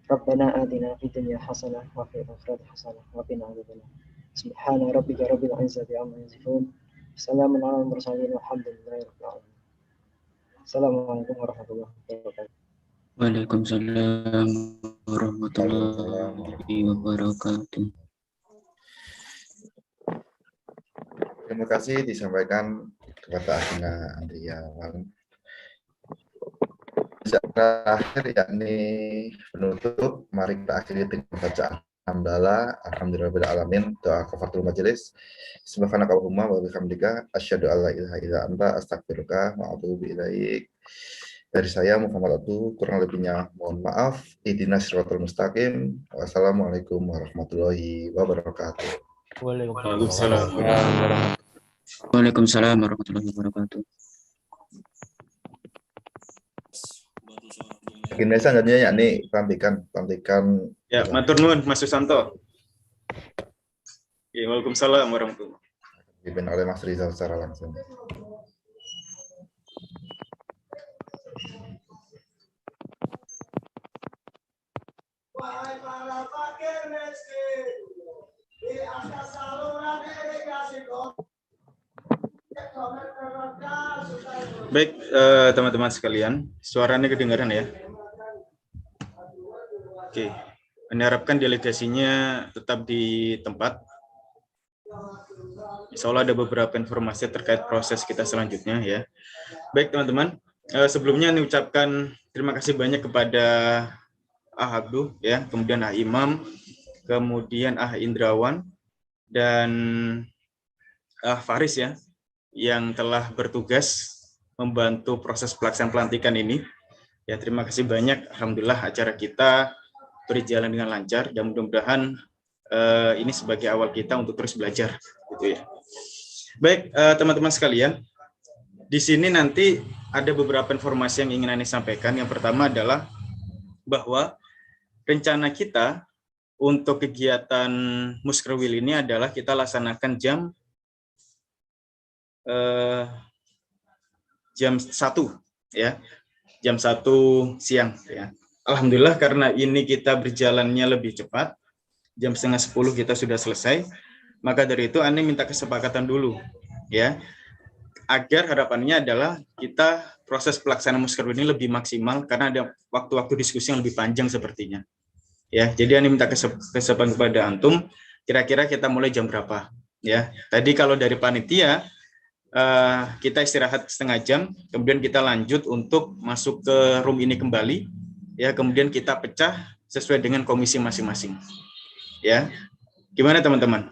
Rabbana atina fid dunya hasanah wa fil akhirati hasanah wa qina adzabannar. Subhana rabbika rabbil izzati amma yasifun. Salamun alal mursalin walhamdulillahi rabbil alamin. Assalamualaikum warahmatullahi wabarakatuh. Waalaikumsalam warahmatullahi wabarakatuh. Terima kasih disampaikan kepada Akhina Indrawan. Terakhir, yakni penutup, mari kita akhiri dengan bacaan hamdalah, alhamdulillahirabbil alamin, doa kafaratul majelis. Subhanakallahumma wa bihamdika asyhadu an la ilaha illa anta astaghfiruka wa atubu ilaik. Dari saya Muhammad Abdu, kurang lebihnya mohon maaf. Ihdinas siratal mustaqim. Wassalamualaikum warahmatullahi wabarakatuh. Waalaikumsalam warahmatullahi wabarakatuh. Agenda selanjutnya yakni pelantikan. Ya, matur nuwun Mas Susanto. Ya, waalaikumsalam warahmatullahi wabarakatuh. Dipimpin oleh Mas Rizal secara langsung. Wahai para fakir miskin di atas saluran irigasi. Baik, teman-teman sekalian, suaranya kedengaran ya? Oke, diharapkan delegasinya tetap di tempat. Insya Allah ada beberapa informasi terkait proses kita selanjutnya ya. Baik teman-teman, sebelumnya ini ucapkan terima kasih banyak kepada Abdu ya, kemudian Imam, kemudian Indrawan dan Faris ya, yang telah bertugas membantu proses pelaksanaan pelantikan ini. Ya, terima kasih banyak. Alhamdulillah acara kita berjalan dengan lancar dan mudah-mudahan ini sebagai awal kita untuk terus belajar gitu ya. Baik, teman-teman sekalian, di sini nanti ada beberapa informasi yang ingin Anda sampaikan. Yang pertama adalah bahwa rencana kita untuk kegiatan Muskerwil ini adalah kita laksanakan jam 1 ya, jam 1 siang ya. Alhamdulillah karena ini kita berjalannya lebih cepat, jam 9:30 kita sudah selesai, maka dari itu Anda minta kesepakatan dulu ya, agar harapannya adalah kita proses pelaksanaan Muskerwil ini lebih maksimal karena ada waktu-waktu diskusi yang lebih panjang sepertinya ya. Jadi Anda minta kesepakatan kepada antum, kira-kira kita mulai jam berapa. Ya, tadi kalau dari panitia kita istirahat setengah jam, kemudian kita lanjut untuk masuk ke room ini kembali. Ya, kemudian kita pecah sesuai dengan komisi masing-masing. Ya, gimana teman-teman?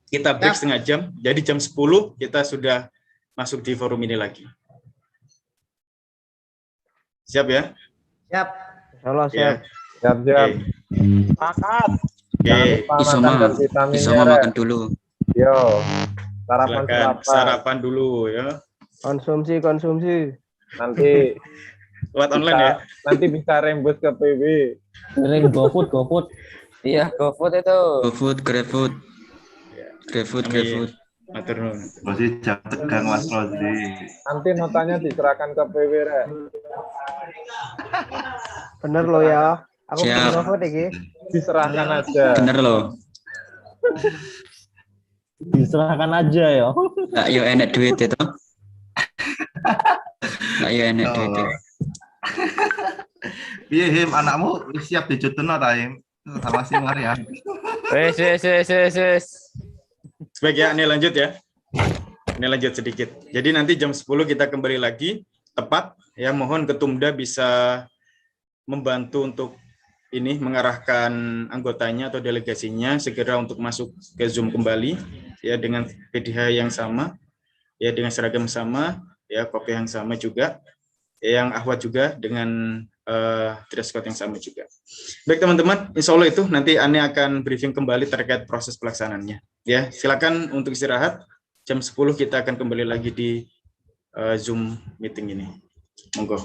Kita break setengah jam, jadi jam 10 kita sudah masuk di forum ini lagi. Siap ya? Siap. Insyaallah siap. Siap. Sepakat. Oke. Isoma makan dulu. Yo. Silakan sarapan dulu ya. Konsumsi. Nanti lewat online ya. Nanti bisa rembus ke PB. GoFood. Iya, GoFood itu. GoFood, GrabFood. GrabFood. Matur nuwun. Rosi jam tegang Mas Rosi. Nanti notanya diserahkan ke PB Rek. Bener lo ya. Aku Siap. GoFood iki. Diserahkan aja. Bener loh. Diserahkan aja ya. Tak yo enek duit itu. Tak yo enek duit itu. Piye Him, anakmu siap dijutenno ta Him? Sama si Maria. Wes. Baik ya, ini lanjut ya. Ini lanjut sedikit. Jadi nanti jam 10 kita kembali lagi tepat ya, mohon Ketumda bisa membantu untuk ini mengarahkan anggotanya atau delegasinya segera untuk masuk ke Zoom kembali ya dengan PDH yang sama ya, dengan seragam sama ya, kopi yang sama juga, yang Ahwat juga dengan dress code yang sama juga. Baik teman-teman, insya Allah itu nanti Ane akan briefing kembali terkait proses pelaksanaannya. Ya, silakan untuk istirahat. Jam 10 kita akan kembali lagi di Zoom meeting ini. Monggo.